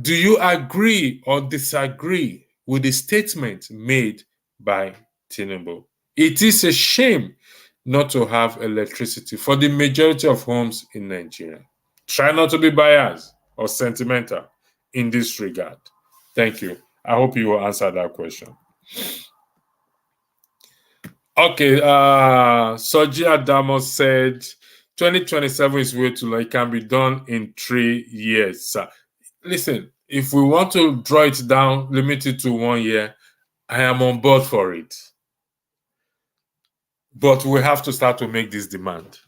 do you agree or disagree with the statement made by Tinubu? It is a shame not to have electricity for the majority of homes in Nigeria. Try not to be biased or sentimental in this regard. Thank you. I hope you will answer that question. Okay, Soji Adamo said 2027 is way too long. It can be done in 3 years. Listen, if we want to draw it down, limit it to 1 year, I am on board for it. But we have to start to make this demand.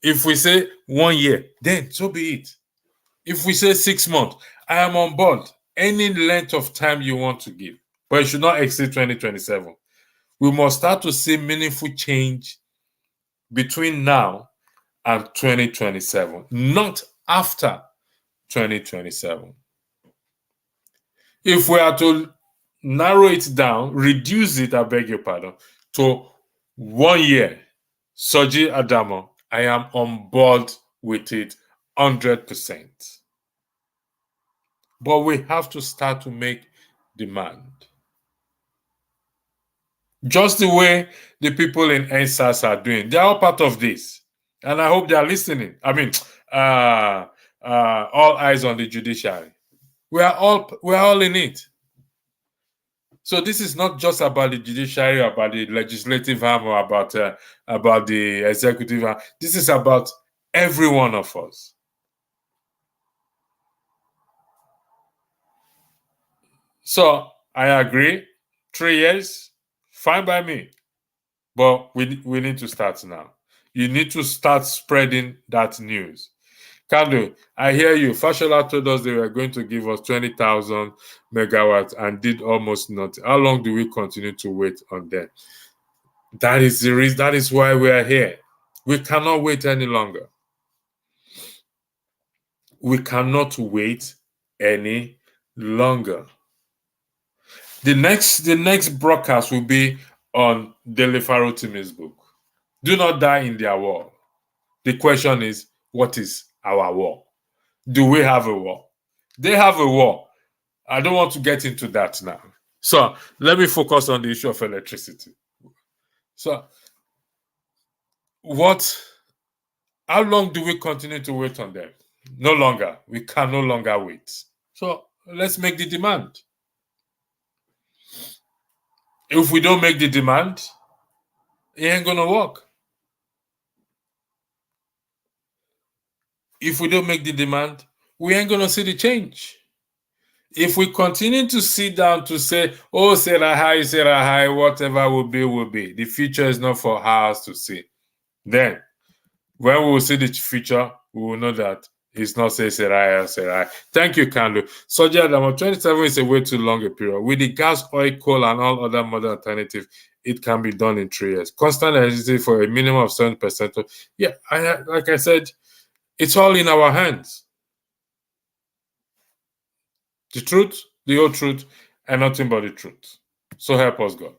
If we say 1 year, then so be it. If we say 6 months, I am on board. Any length of time you want to give, but it should not exceed 2027. We must start to see meaningful change between now and 2027, not after 2027. If we are to narrow it down, reduce it, I beg your pardon, to 1 year, Soji Adamo, I am on board with it 100%. But we have to start to make demand. Just the way the people in NSAS are doing. They are all part of this. And I hope they are listening. I mean, all eyes on the judiciary. We are all in it. So this is not just about the judiciary, about the legislative arm, or about the executive arm. This is about every one of us. So I agree. 3 years, fine by me. But we need to start now. You need to start spreading that news. Kando, I hear you. Fashola told us they were going to give us 20,000 megawatts and did almost nothing. How long do we continue to wait on them? That is the reason. That is why we are here. We cannot wait any longer. We cannot wait any longer. The next broadcast will be on Dele Farotimi's book. Do not die in their war. The question is, what is our war? Do we have a war? They have a war. I don't want to get into that now. So let me focus on the issue of electricity. So how long do we continue to wait on them? No longer. We can no longer wait. So let's make the demand. If we don't make the demand, it ain't gonna work. If we don't make the demand, we ain't gonna see the change. If we continue to sit down to say, oh, Sarah high, whatever will be, the future is not for us to see. Then, when we will see the future, we will know that it's not say Sarah. Thank you, Kandu. Soji Adamo, 27 is a way too long a period. With the gas, oil, coal, and all other modern alternatives, it can be done in 3 years. Constant electricity for a minimum of 7%. Yeah, like I said, it's all in our hands. The truth, the whole truth, and nothing but the truth. So help us God.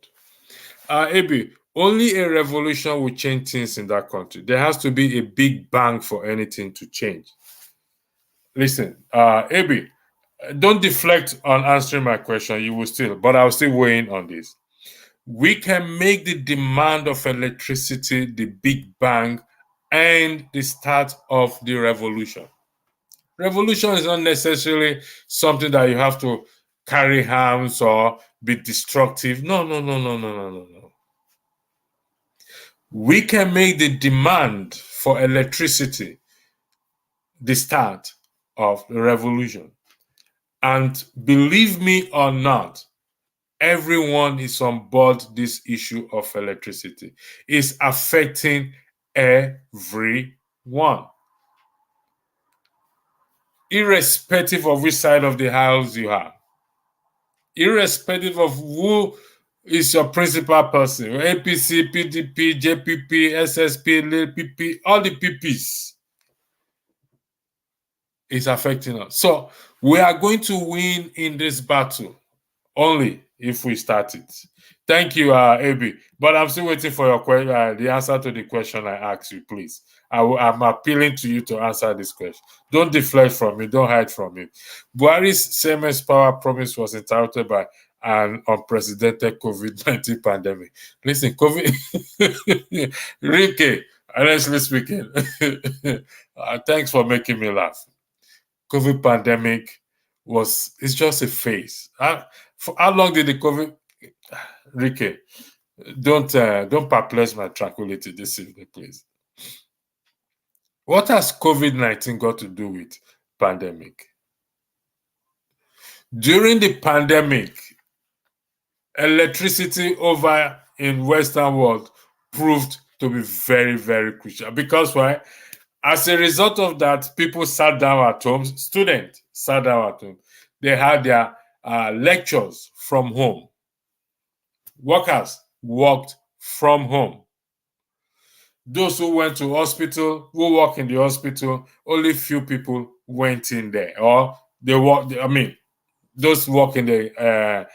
AB, only a revolution will change things in that country. There has to be a big bang for anything to change. Listen, AB, don't deflect on answering my question. You will still, but I'll still weigh in on this. We can make the demand of electricity the big bang and the start of the revolution. Revolution is not necessarily something that you have to carry arms or be destructive. No. We can make the demand for electricity the start of the revolution. And believe me or not, everyone is on board this issue of electricity. It's affecting everyone. Irrespective of which side of the house you are, irrespective of who is your principal person, APC, PDP, JPP, SSP, LPP, all the PPs. It's affecting us. So we are going to win in this battle only if we start it. Thank you, AB. But I'm still waiting for your the answer to the question I asked you, please. I'm appealing to you to answer this question. Don't deflect from it. Don't hide from it. Buhari's Siemens power promise was interrupted by an unprecedented COVID-19 pandemic. Listen, COVID, Ricky, honestly speaking, thanks for making me laugh. COVID pandemic it's just a phase. For how long did the COVID, Ricky? Don't perplex my tranquility this evening, please. What has COVID-19 got to do with pandemic? During the pandemic, electricity over in Western world proved to be very, very crucial. Because why? As a result of that, people sat down at home, students sat down at home. They had their lectures from home. Workers worked from home. Those who went to hospital, who work in the hospital, only few people went in there. Or they work, those work in the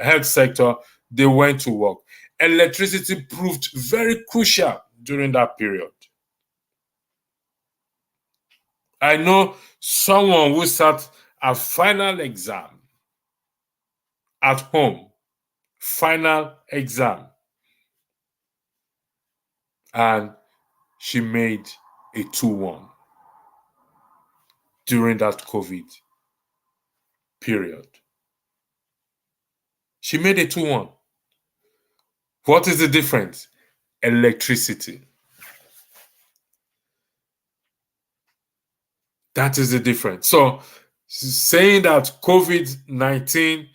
health sector, they went to work. Electricity proved very crucial during that period. I know someone who sat a final exam at home, final exam, and she made a 2-1 during that COVID period. She made a 2-1. What is the difference? Electricity. That is the difference. So, saying that COVID-19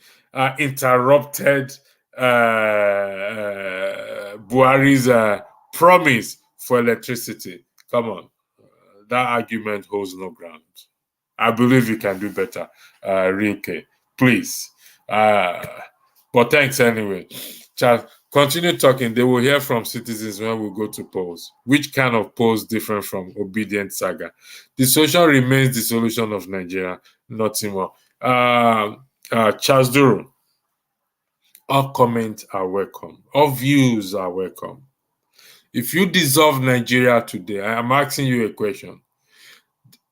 interrupted Buhari's promise for electricity, come on, that argument holds no ground. I believe you can do better, Rinke. Please. But thanks anyway. Charles, continue talking. They will hear from citizens when we go to polls. Which kind of polls different from obedient saga? The solution remains the solution of Nigeria, nothing more. Charles Duro, all comments are welcome. All views are welcome. If you dissolve Nigeria today, I am asking you a question.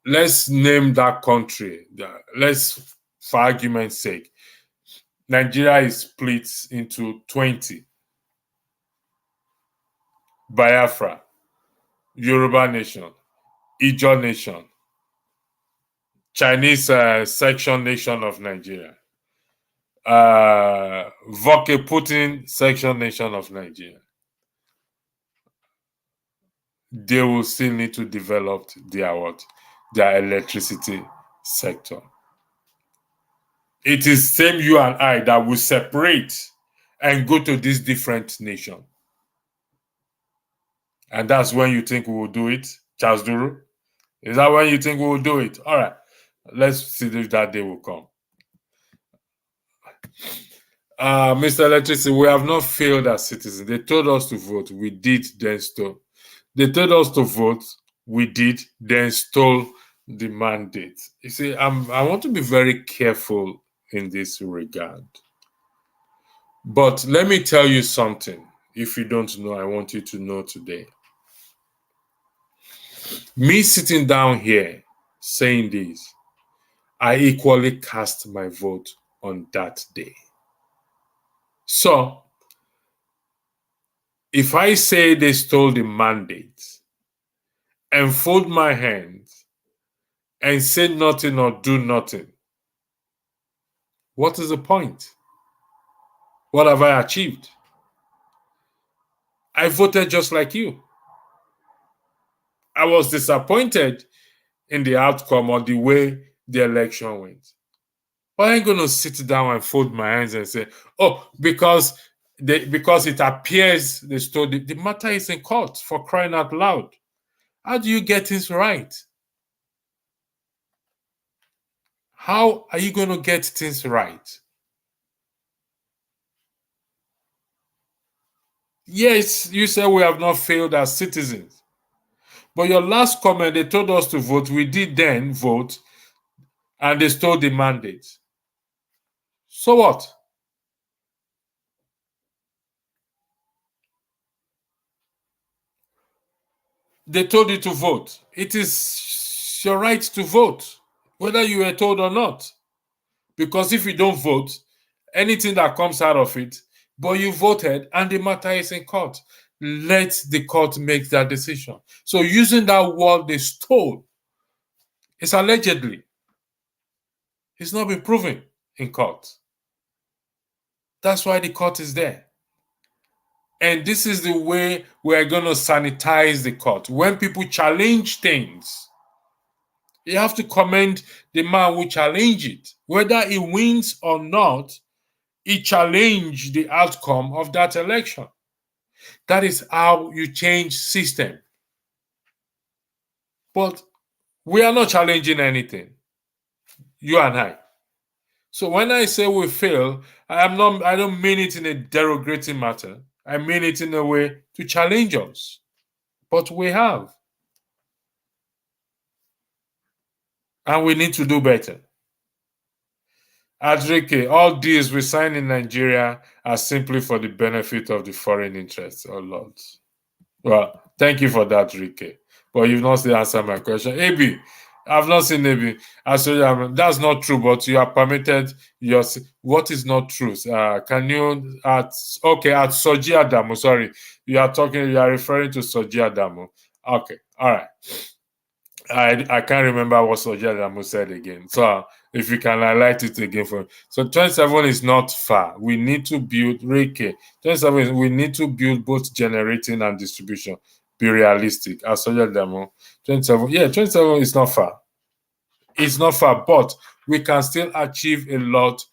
Let's name that country. Let's, for argument's sake, Nigeria is split into 20. Biafra, Yoruba nation, Ijaw nation, Chinese section nation of Nigeria, Voke Putin section nation of Nigeria. They will still need to develop their electricity sector. It is same you and I that will separate and go to this different nation. And that's when you think we will do it, Charles Duru? Is that when you think we will do it? All right. Let's see if that day will come. Mr. Electricity, we have not failed as citizens. They told us to vote. We did, then stole. They told us to vote. We did, then stole the mandate. You see, I want to be very careful in this regard. But let me tell you something. If you don't know, I want you to know today. Me sitting down here saying this, I equally cast my vote on that day. So, if I say they stole the mandate and fold my hands and say nothing or do nothing, what is the point? What have I achieved? I voted just like you. I was disappointed in the outcome or the way the election went. But I ain't going to sit down and fold my hands and say, oh, because it appears they stole the matter is in court, for crying out loud. How do you get things right? How are you going to get things right? Yes, you say we have not failed as citizens. But your last comment, they told us to vote. We did then vote, and they stole the mandate. So what? They told you to vote. It is your right to vote, whether you were told or not. Because if you don't vote, anything that comes out of it, but you voted and the matter is in court, let the court make that decision. So using that word they stole, it's allegedly. It's not been proven in court. That's why the court is there. And this is the way we're going to sanitize the court. When people challenge things, you have to commend the man who challenged it. Whether he wins or not, he challenged the outcome of that election. That is how you change system. But we are not challenging anything, you and I. So when I say we fail, I don't mean it in a derogating matter. I mean it in a way to challenge us. But we have. And we need to do better. Adrike, all deals we sign in Nigeria are simply for the benefit of the foreign interests. Oh Lord. Well, thank you for that, Rike. But you've not still answered my question. AB, I've not seen AB. That's not true, but you are permitted. What is not true? Can you at Soji Adamu? Sorry, you are referring to Soji Adamu. Okay, all right. I can't remember what Soji Adamu said again. So if you can highlight it again for me. So 27 is not far. We need to build 27 we need to build both generating and distribution. Be realistic. As Soji Adamu, 27 is not far. It's not far, but we can still achieve a lot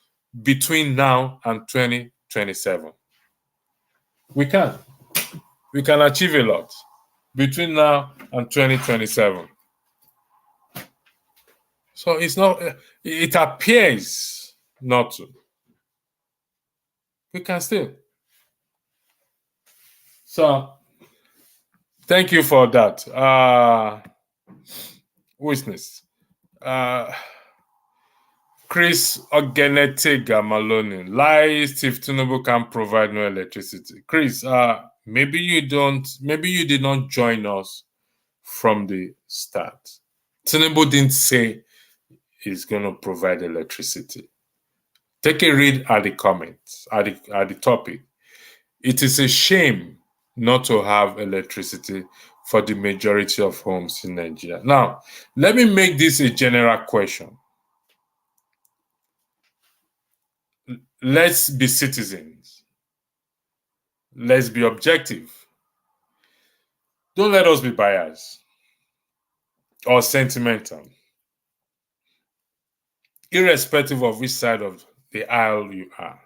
between now and 2027. We can achieve a lot between now and 2027. So it's not, it appears not to. We can still. So thank you for that. Witness. Chris Ogenetega Maloney. Lies if Tinubu can provide no electricity. Chris, maybe you did not join us from the start. Tinubu didn't say he's going to provide electricity. Take a read at the comments, at the topic. It is a shame not to have electricity for the majority of homes in Nigeria. Now, let me make this a general question. Let's be citizens. Let's be objective. Don't let us be biased or sentimental. Irrespective of which side of the aisle you are.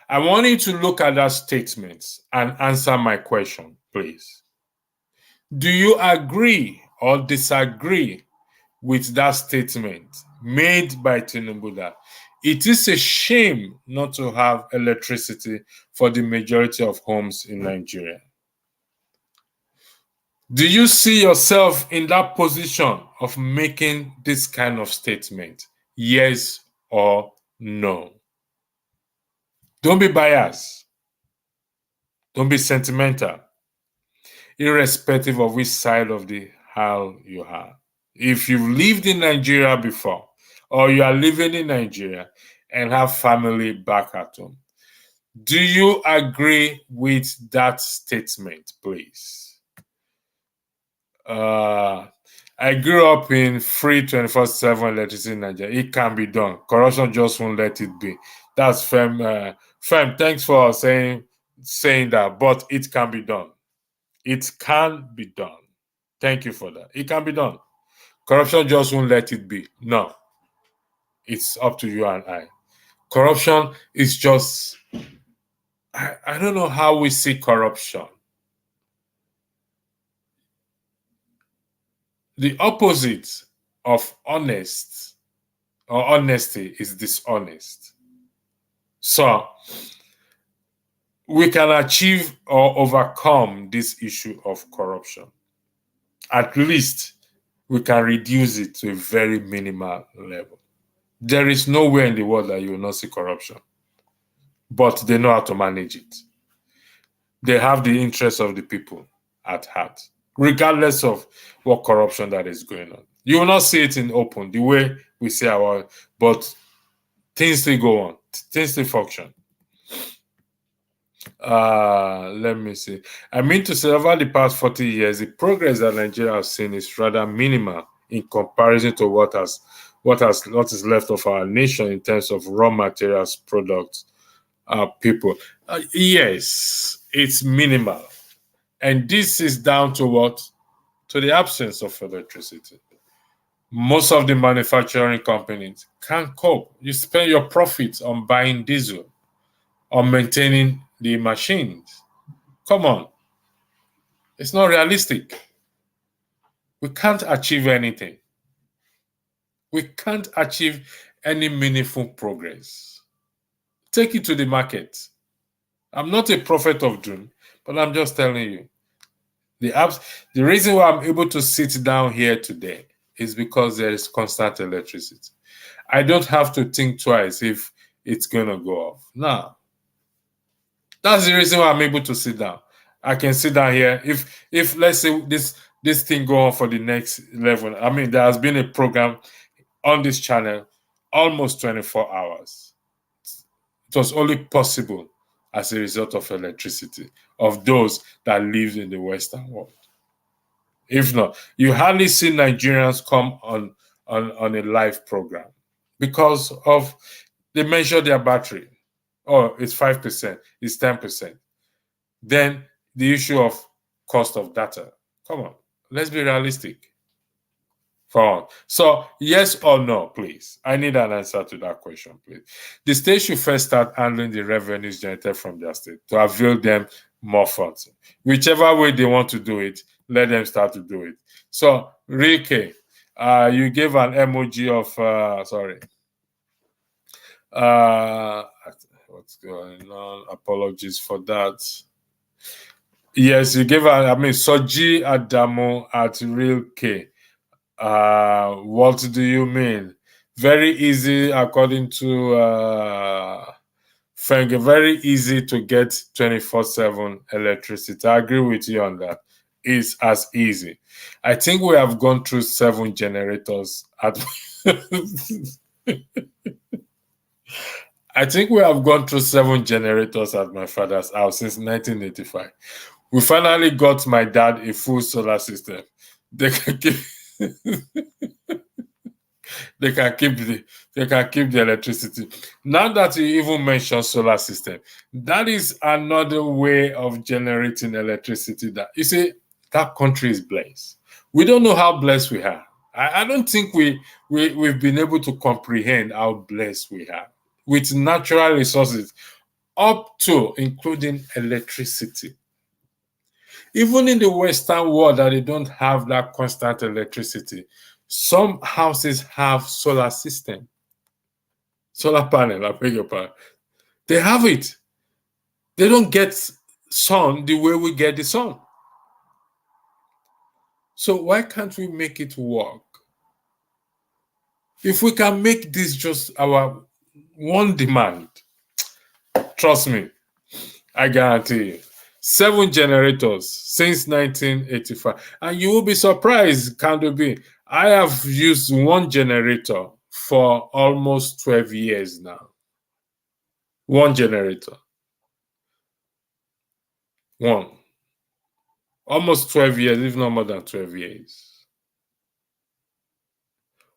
I want you to look at that statement and answer my question, please. Do you agree or disagree with that statement made by Tinubu that it is a shame not to have electricity for the majority of homes in Nigeria? Do you see yourself in that position of making this kind of statement? Yes or no? Don't be biased. Don't be sentimental, irrespective of which side of the aisle you are. If you've lived in Nigeria before, or you are living in Nigeria and have family back at home, do you agree with that statement, please? I grew up in free 24/7 electricity in Nigeria. It can be done. Corruption just won't let it be. That's Fem. Fem, thanks for saying that, but it can be done. It can be done. Thank you for that. It can be done. Corruption just won't let it be. No. It's up to you and I. Corruption is just, I don't know how we see corruption. The opposite of honest or honesty is dishonest. So we can achieve or overcome this issue of corruption. at least we can reduce it to a very minimal level. There is nowhere in the world that you will not see corruption, but they know how to manage it. They have the interests of the people at heart, regardless of what corruption that is going on. You will not see it in open the way we say but things still go on, things still function. Let me see. I mean to say, over the past 40 years, the progress that Nigeria has seen is rather minimal in comparison to what is left of our nation in terms of raw materials, products, people. Yes, it's minimal. And this is down to what? To the absence of electricity. Most of the manufacturing companies can't cope. You spend your profits on buying diesel, on maintaining the machines. Come on. It's not realistic. We can't achieve anything. We can't achieve any meaningful progress. Take it to the market. I'm not a prophet of doom, but I'm just telling you. The reason why I'm able to sit down here today is because there is constant electricity. I don't have to think twice if it's going to go off. No. That's the reason why I'm able to sit down. I can sit down here. If let's say this thing go on for the next level. I mean, there has been a program on this channel almost 24 hours. It was only possible as a result of electricity, of those that live in the Western world. If not, you hardly see Nigerians come on a live program because of they measure their battery. Oh, it's 5%, it's 10%. Then the issue of cost of data. Come on, let's be realistic. So, yes or no, please. I need an answer to that question, please. The state should first start handling the revenues generated from their state to avail them more funds. Whichever way they want to do it, let them start to do it. So, Rike, you gave an emoji of, what's going on? Apologies for that. Yes, you gave Soji Adamu at Real K. What do you mean? Very easy, according to Frank, very easy to get 24/7 electricity. I agree with you on that. It's as easy. I think we have gone through 7 generators at I think we have gone through 7 generators at my father's house since 1985. We finally got my dad a full solar system. They can keep they can keep the electricity. Now that you even mentioned solar system, that is another way of generating electricity. That you see, that country is blessed. We don't know how blessed we are. I don't think we've been able to comprehend how blessed we are with natural resources, up to including electricity. Even in the Western world that they don't have that constant electricity, some houses have solar system. Solar panel, I beg your pardon. They have it. They don't get sun the way we get the sun. So why can't we make it work? If we can make this just our one demand, trust me, I guarantee you, 7 generators since 1985. And you will be surprised, Kando B. I have used 1 generator for almost 12 years now. 1 generator. 1. Almost 12 years, if not more than 12 years.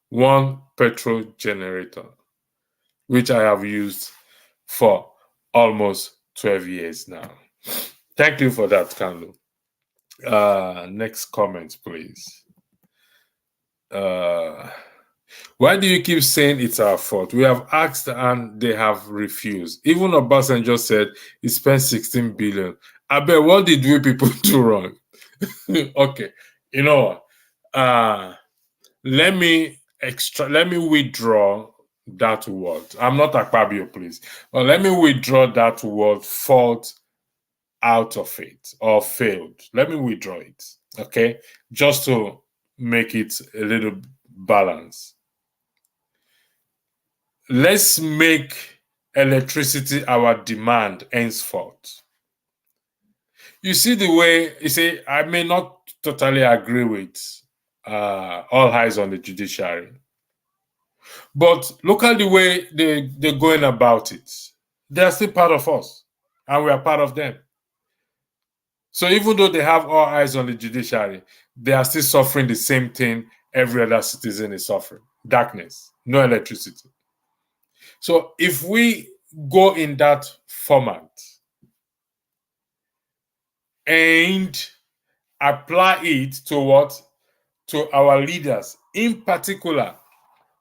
1 Petro-generator, which I have used for almost 12 years now. Thank you for that, Kando. Next comment, please. Why do you keep saying it's our fault? We have asked and they have refused. Even Obasanjo said he spent 16 billion. I bet, what did we people do wrong? Okay, you know what? Let me withdraw that word. I'm not Akpabio, please. But let me withdraw that word fault out of it, or failed. Let me withdraw it. Okay, just to make it a little balanced. Let's make electricity our demand henceforth. You see the way, you see, I may not totally agree with all eyes on the judiciary, but look at the way they're going about it. They're still part of us, and we are part of them. So even though they have all eyes on the judiciary, they are still suffering the same thing every other citizen is suffering: darkness, no electricity. So if we go in that format and apply it to what? To our leaders, in particular,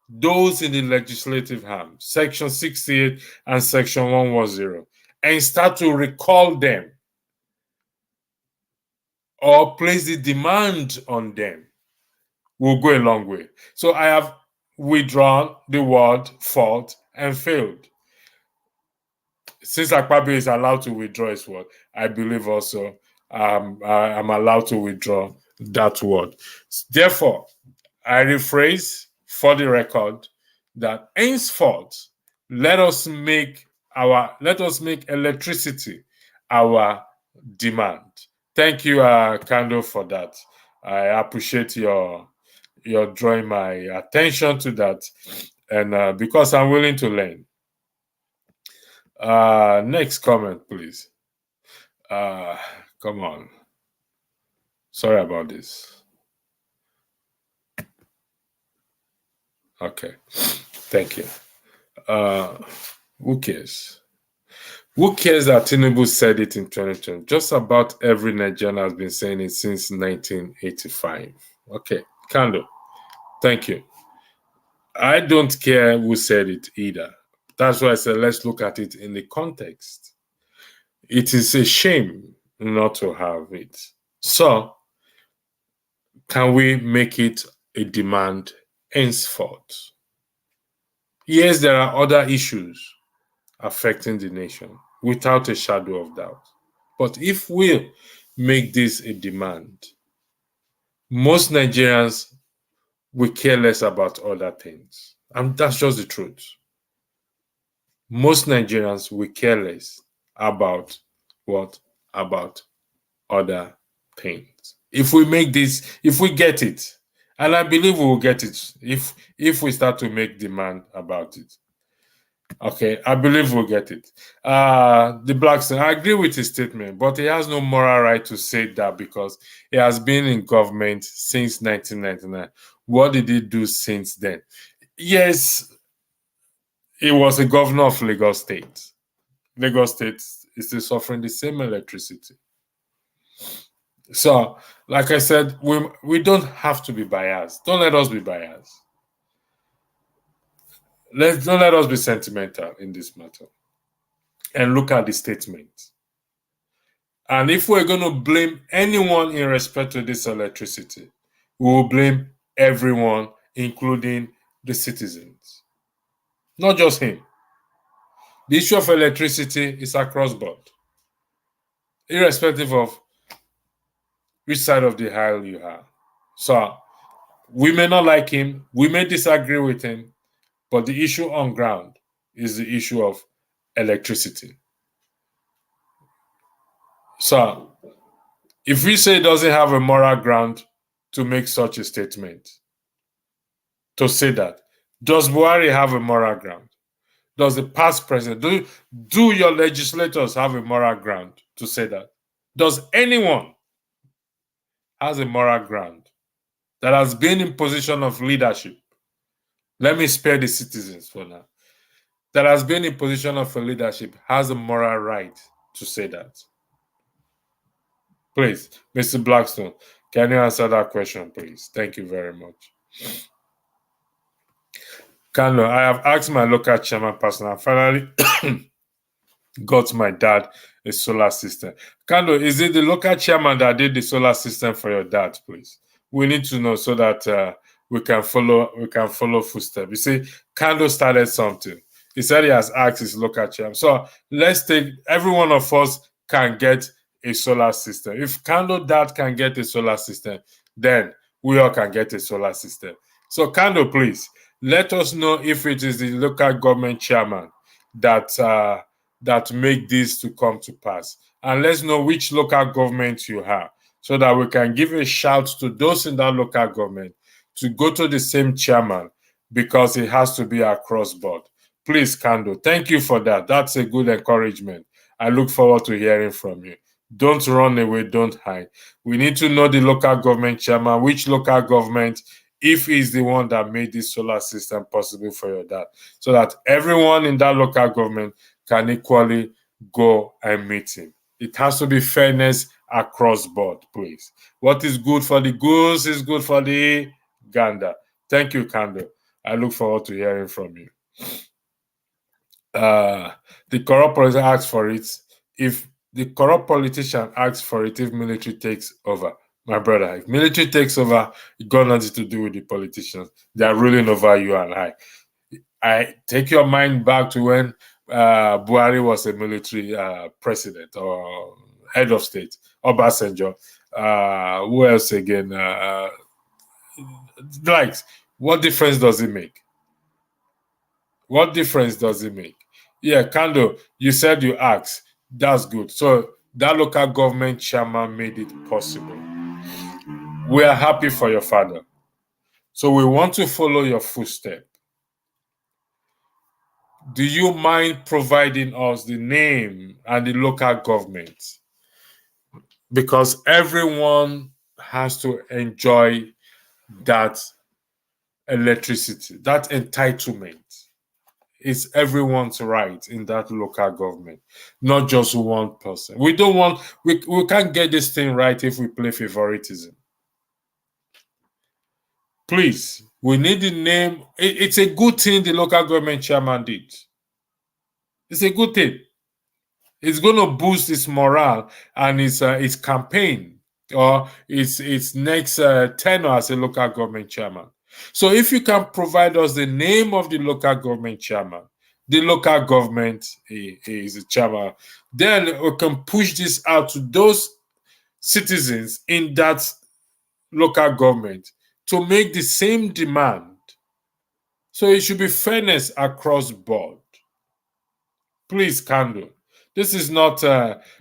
those in the legislative arm, Section 68 and Section 110, and start to recall them or place the demand on them, will go a long way. So I have withdrawn the word fault and failed. Since Akpabio is allowed to withdraw his word, I believe also I'm allowed to withdraw that word. Therefore, I rephrase for the record that henceforth, let us make electricity our demand. Thank you, Kando, for that. I appreciate your drawing my attention to that, and because I'm willing to learn. Next comment, please. Come on. Sorry about this. Okay. Thank you. Who cares? Who cares that Tinubu said it in 2020? Just about every Nigerian has been saying it since 1985. Okay. Kando. Thank you. I don't care who said it either. That's why I said let's look at it in the context. It is a shame not to have it. So, can we make it a demand henceforth? Yes, there are other issues affecting the nation, without a shadow of doubt. But if we make this a demand, most Nigerians will care less about other things. And that's just the truth. Most Nigerians will care less about what? About other things. If we make this, if we get it, and I believe we will get it if we start to make demand about it. Okay, I believe we'll get it. The Blackstone, I agree with his statement, but he has no moral right to say that because he has been in government since 1999. What did he do since then? Yes, he was a governor of Lagos State. Lagos State is still suffering the same electricity. So, like I said, we don't have to be biased. Don't let us be biased. Don't let us be sentimental in this matter. And look at the statement. And if we're going to blame anyone in respect to this electricity, we will blame everyone, including the citizens. Not just him. The issue of electricity is across board, irrespective of which side of the aisle you are. So, we may not like him, we may disagree with him, but the issue on ground is the issue of electricity. So, if we say it doesn't have a moral ground to make such a statement, to say that, does Buhari have a moral ground? Does the past president, do your legislators have a moral ground to say that? Does anyone has a moral ground that has been in position of leadership? Let me spare the citizens for now. That has been in position of leadership has a moral right to say that. Please, Mr. Blackstone, can you answer that question, please? Thank you very much. Kano, I have asked my local chairman personally. Finally got my dad a solar system. Kano, is it the local chairman that did the solar system for your dad, please? We need to know so that we can follow footsteps. You see, Kano started something. He said he has asked his local chairman. So let's take, every one of us can get a solar system. If Kando Dad can get a solar system, then we all can get a solar system. So Kando, please, let us know if it is the local government chairman that make this to come to pass. And let's know which local government you have so that we can give a shout to those in that local government to go to the same chairman because it has to be across board. Please, Kando, thank you for that. That's a good encouragement. I look forward to hearing from you. Don't run away, don't hide. We need to know the local government chairman, which local government, if he's the one that made this solar system possible for your dad, so that everyone in that local government can equally go and meet him. It has to be fairness across board, please. What is good for the goose is good for the gander. Thank you, Kando. I look forward to hearing from you. The corrupt politician asks for it. If the corrupt politician asks for it, if military takes over, my brother, if military takes over, it got nothing to do with the politicians. They are ruling over you and I. I take your mind back to when Buhari was a military president or head of state, Obasanjo. Who else again? What difference does it make? What difference does it make? Yeah, Kando, you said you asked. That's good. So that local government chairman made it possible. We are happy for your father. So we want to follow your footsteps. Do you mind providing us the name and the local government? Because everyone has to enjoy that electricity, that entitlement. It's everyone's right in that local government, not just one person. We can't get this thing right if we play favoritism. Please, we need the name. It's a good thing the local government chairman did. It's a good thing. It's going to boost his morale and his campaign or its next tenure as a local government chairman. So if you can provide us the name of the local government chairman, the local government is a chairman, then we can push this out to those citizens in that local government to make the same demand. So it should be fairness across board. Please, Kando. This is not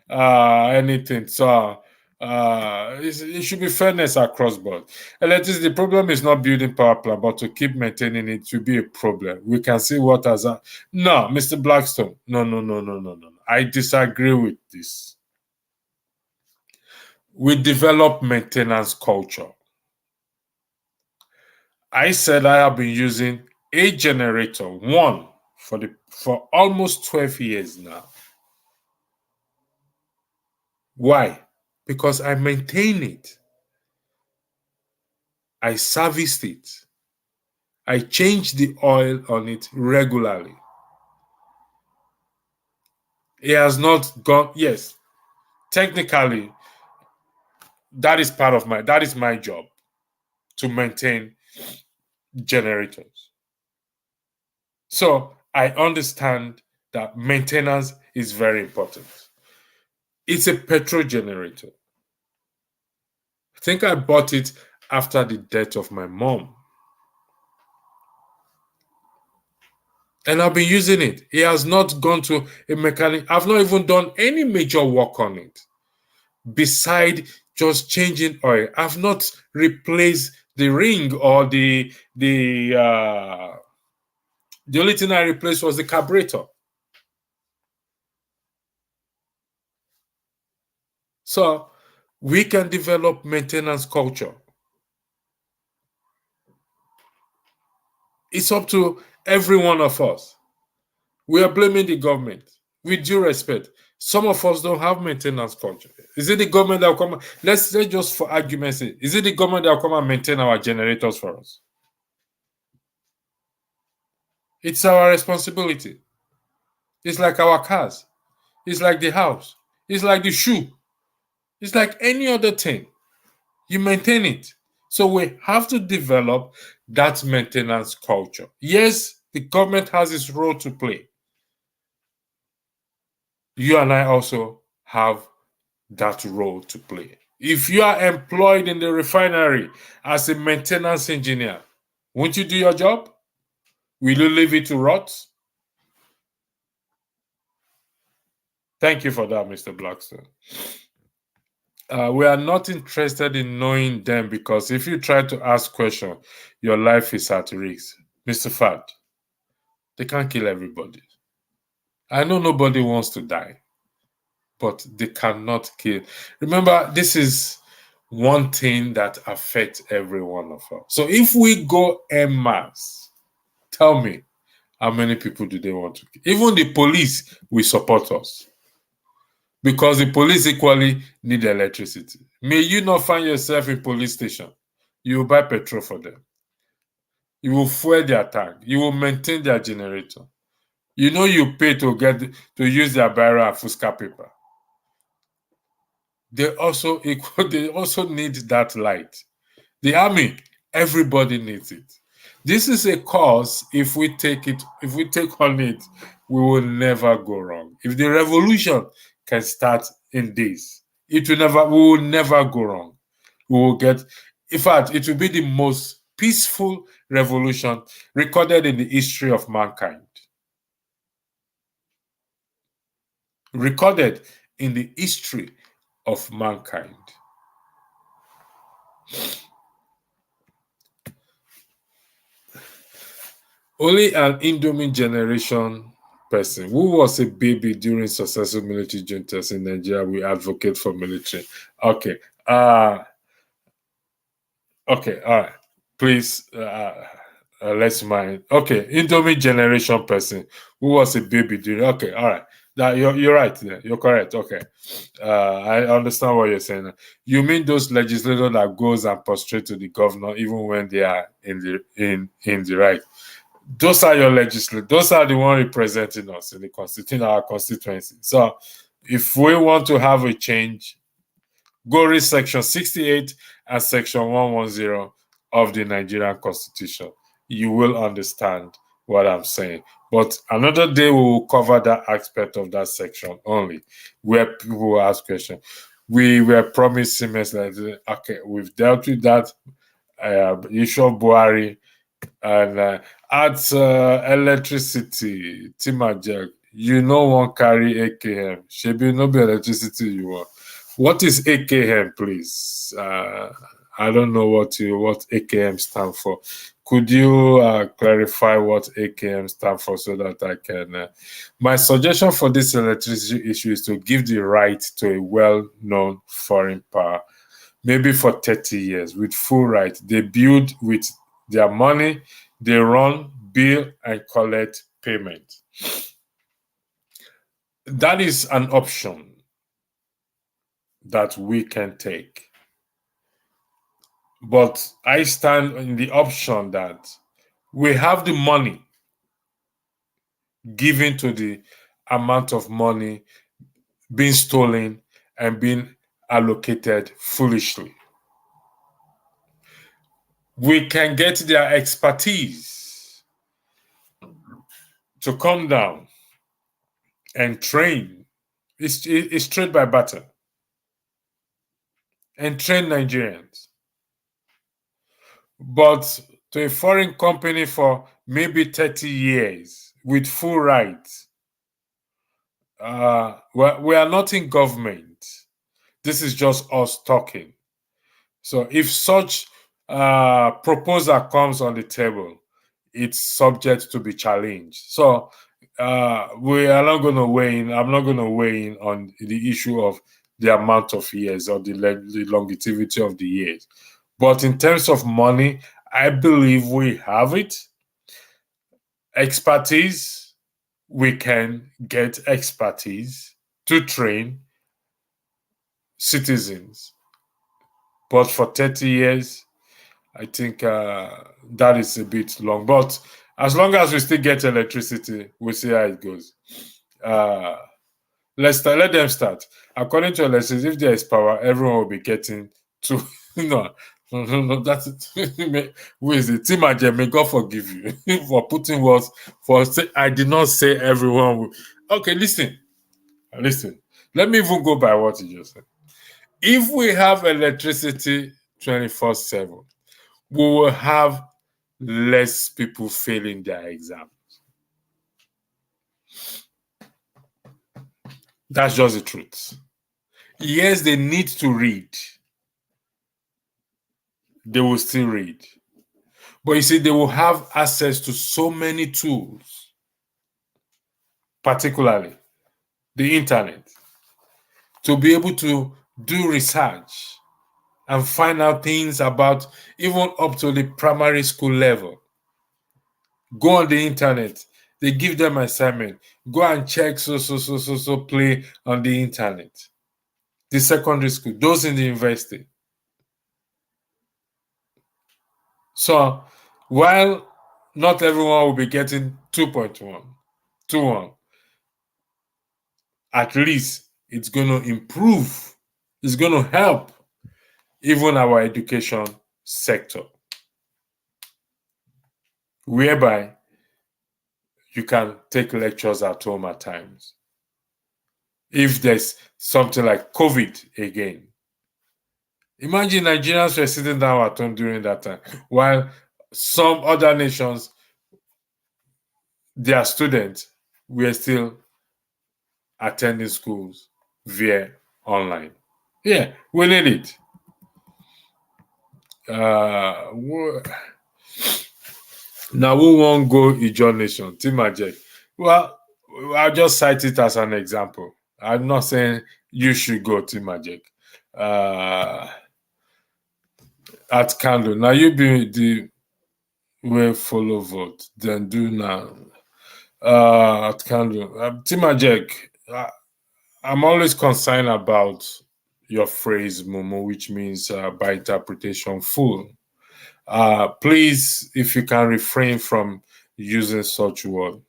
anything. So it should be fairness across board. Electricity, the problem is not building power plant, but to keep maintaining it to be a problem. We can see what has. No, Mr. Blackstone. No. I disagree with this. We develop maintenance culture. I said I have been using a generator, one, for almost 12 years now. Why? Because I maintain it. I serviced it. I change the oil on it regularly. It has not gone, yes, technically, that is my job to maintain generators. So I understand that maintenance is very important. It's a Petro-generator. I think I bought it after the death of my mom. And I've been using it. It has not gone to a mechanic. I've not even done any major work on it. Beside just changing oil. I've not replaced the ring or the only thing I replaced was the carburetor. So we can develop maintenance culture. It's up to every one of us. We are blaming the government. With due respect, some of us don't have maintenance culture. Is it the government that will come? Let's just for argument's sake, is it the government that will come and maintain our generators for us? It's our responsibility. It's like our cars. It's like the house. It's like the shoe. It's like any other thing. You maintain it. So we have to develop that maintenance culture. Yes, the government has its role to play. You and I also have that role to play. If you are employed in the refinery as a maintenance engineer, won't you do your job? Will you leave it to rot? Thank you for that, Mr. Blackstone. We are not interested in knowing them because if you try to ask questions, your life is at risk. Mr. Fad, they can't kill everybody. I know nobody wants to die, but they cannot kill. Remember, this is one thing that affects every one of us. So if we go en masse, tell me, how many people do they want to kill? Even the police will support us. Because the police equally need electricity. May you not find yourself in police station. You will buy petrol for them. You will fuel their tank. You will maintain their generator. You know you pay to use their barrel and Fusca paper. They also need that light. The army, everybody needs it. This is a cause. If we take on it, we will never go wrong. If the revolution can start in this, we will never go wrong. We will get, in fact, it will be the most peaceful revolution recorded in the history of mankind. Recorded in the history of mankind. Only an Indomie generation person who was a baby during successful military juntas in Nigeria will advocate for military. Okay. Okay. All right. Please, let's mind. Okay. Indomie generation person who was a baby during. Okay. All right. You're right there. You're correct. Okay. I understand what you're saying. You mean those legislators that goes and prostrate to the governor even when they are in the right? Those are your legislators. Those are the ones representing us in our constituency. So if we want to have a change, go read section 68 and section 110 of the Nigerian Constitution. You will understand what I'm saying. But another day we will cover that aspect of that section only, where people will ask questions. We were promised that, okay, we've dealt with that issue of Buhari. And at electricity, Timajek, you know one carry AKM. Shebi no be electricity you want. What is AKM, please? I don't know what AKM stand for. Could you clarify what AKM stand for so that I can? My suggestion for this electricity issue is to give the right to a well-known foreign power, maybe for 30 years with full right. They build with their money, they run, bill, and collect payment. That is an option that we can take. But I stand in the option that we have the money given to the amount of money being stolen and being allocated foolishly. We can get their expertise to come down and train. It's trade by barter. And train Nigerians. But to a foreign company for maybe 30 years with full rights, we are not in government. This is just us talking. So if such proposal comes on the table, it's subject to be challenged. So we are not going to weigh in. I'm not going to weigh in on the issue of the amount of years or the longevity of the years. But in terms of money, I believe we have it. Expertise, we can get expertise to train citizens. But for 30 years, I think that is a bit long. But as long as we still get electricity, we'll see how it goes. Let them start. According to electricity, if there is power, everyone will be getting to, no, that's it. Who is it? Timaje, may God forgive you for putting words I did not say everyone will. Okay, listen. Let me even go by what you just said. If we have electricity 24/7, we will have less people failing their exams. That's just the truth. Yes, they need to read. They will still read. But you see, they will have access to so many tools, particularly the internet, to be able to do research and find out things about even up to the primary school level. Go on the internet. They give them assignment. Go and check so play on the internet. The secondary school, those in the university. So while not everyone will be getting 2.1, 2.1, at least it's going to improve. It's going to help even our education sector, whereby you can take lectures at home at times. If there's something like COVID again, imagine Nigerians were sitting down at home during that time, while some other nations, their students were still attending schools via online. Yeah, we need it. Now we won't go Ijo Nation, Timajek. Well, I'll just cite it as an example. I'm not saying you should go, Timajek. At Candle. Now you be the way follow vote. Then do now. At Candle. Timajek, I'm always concerned about your phrase, Momo, which means by interpretation, fool. Please, if you can refrain from using such word,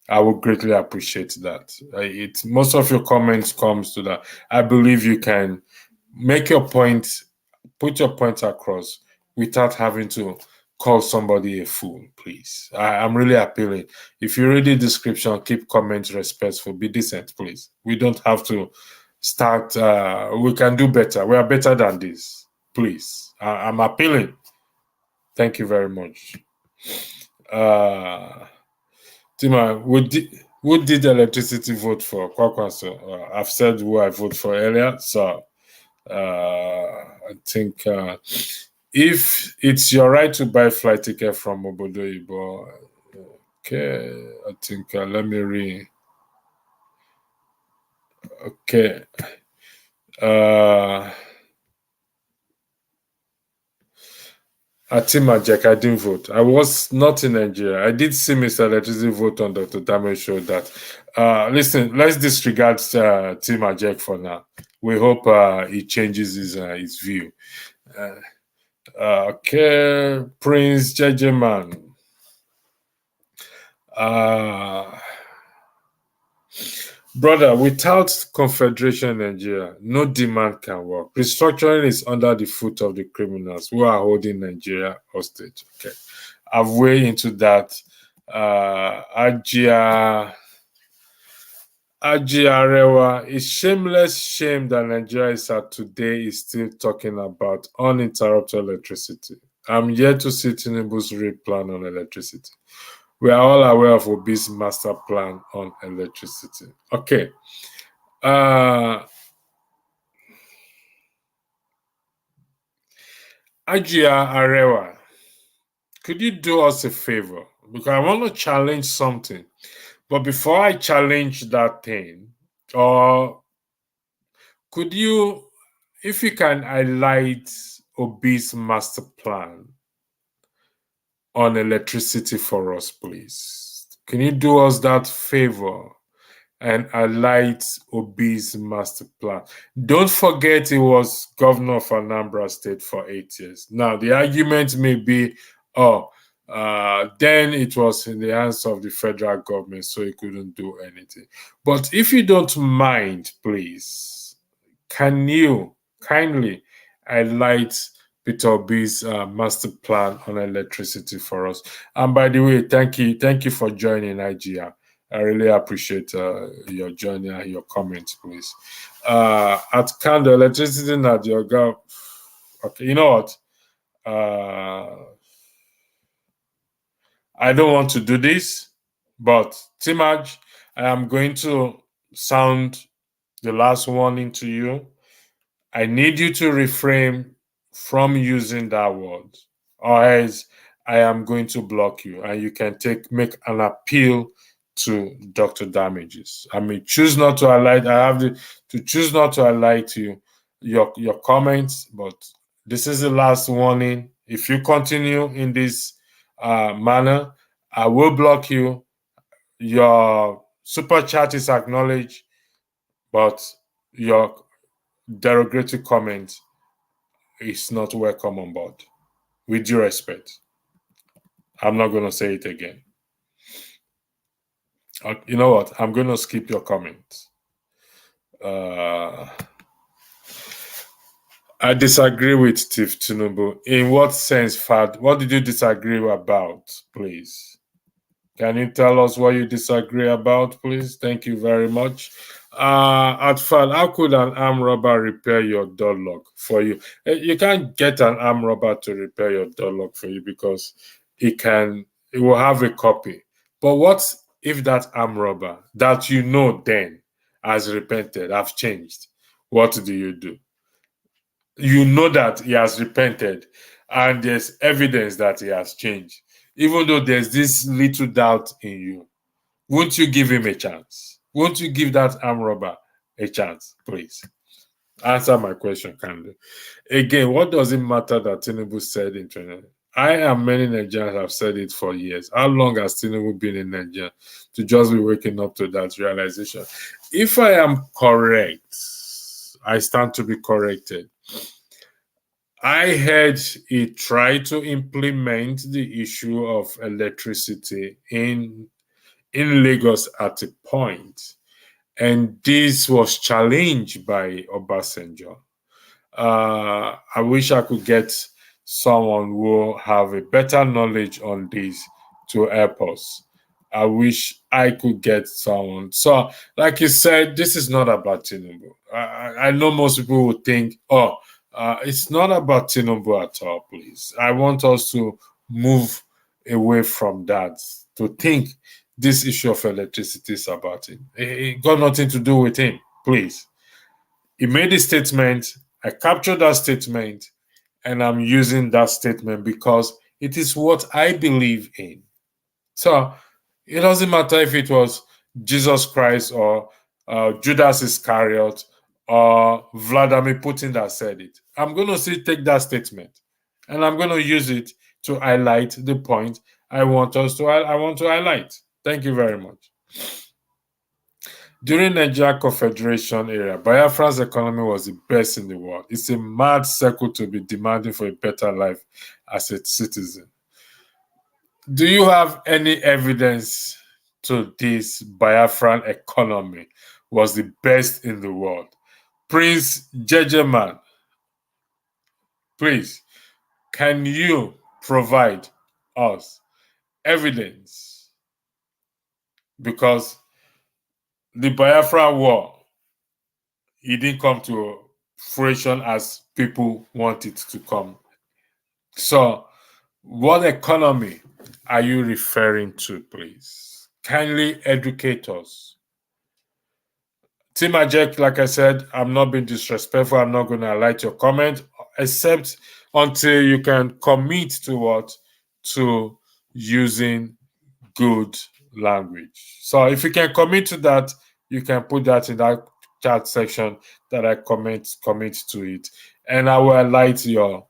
I would greatly appreciate that. Most of your comments comes to that. I believe you can make your point, put your point across without having to call somebody a fool, please. I'm really appealing. If you read the description, keep comments respectful, be decent, please. We don't have to start, we can do better. We are better than this, please. I'm appealing. Thank you very much. Tima, who did electricity vote for? Kwakwaso. I've said who I vote for earlier, so I think if it's your right to buy flight ticket from Obodo Ibo, okay, I think let me read. Okay. Atima Jack, I didn't vote. I was not in Nigeria. I did see Mr. Electricity vote on Dr. Dame show that. Listen, let's disregard Tima Jack for now. We hope he changes his view. Okay, Prince Jejeman. Brother, without Confederation in Nigeria, no demand can work. Restructuring is under the foot of the criminals who are holding Nigeria hostage. Okay, I've way into that. Ajiarewa, it's shameless shame that Nigeria is at today is still talking about uninterrupted electricity. I'm yet to see Tinubu's real plan on electricity. We are all aware of Obi's master plan on electricity. Okay. Ajia Arewa, could you do us a favor? Because I want to challenge something. But before I challenge that thing, or could you, if you can highlight Obi's master plan on electricity for us, please? Can you do us that favor and highlight Obi's master plan? Don't forget he was governor of Anambra State for 8 years. Now, the argument may be, then it was in the hands of the federal government, so he couldn't do anything. But if you don't mind, please, can you kindly highlight Peter Obi's master plan on electricity for us? And by the way, thank you for joining IGR. I really appreciate your journey and your comments, please. At Kando, electricity at your girl. Okay, you know what? I don't want to do this, but Timaj, I am going to sound the last warning to you. I need you to refrain from using that word, or else I am going to block you, and you can make an appeal to Dr. Damages. I may choose not to highlight. I have to choose not to highlight your comments, but this is the last warning. If you continue in this manner, I will block you. Your super chat is acknowledged, but your derogatory comment is not welcome on board. With due respect, I'm not going to say it again. You know what? I'm going to skip your comment. I disagree with Steve Tinubu. In what sense, Fad? What did you disagree about, please? Can you tell us what you disagree about, please? Thank you very much. At Fad, how could an armed robber repair your door lock for you? You can't get an armed robber to repair your door lock for you because it will have a copy. But what if that armed robber that you know then has repented, have changed? What do? You know that he has repented and there's evidence that he has changed. Even though there's this little doubt in you, won't you give him a chance? Won't you give that armed robber a chance, please? Answer my question, kindly. Again, what does it matter that Tinubu said in 2019? I and many Nigerians have said it for years. How long has Tinubu been in Nigeria to just be waking up to that realization? If I am correct, I stand to be corrected. I heard he tried to implement the issue of electricity in Lagos at a point, and this was challenged by Obasanjo. I wish I could get someone who have a better knowledge on this to help us. I wish I could get someone. So, like you said, this is not about Tinubu. I know most people would think, it's not about Tinubu at all, please. I want us to move away from that, to think this issue of electricity is about him. It got nothing to do with him, please. He made a statement. I captured that statement, and I'm using that statement because it is what I believe in. So it doesn't matter if it was Jesus Christ or Judas Iscariot or Vladimir Putin that said it. I'm going to still take that statement and I'm going to use it to highlight the point I want to highlight. Thank you very much. During Nigeria Confederation era, Biafra's economy was the best in the world. It's a mad circle to be demanding for a better life as a citizen. Do you have any evidence to this Biafran economy was the best in the world? Prince Jejeman, please, can you provide us evidence? Because the Biafra war, it didn't come to fruition as people want it to come. So, what economy are you referring to, please? Kindly educate us. Tim Ajek, like I said, I'm not being disrespectful. I'm not going to highlight your comment, except until you can commit to what? To using good language. So if you can commit to that, you can put that in that chat section that I commit to it. And I will highlight your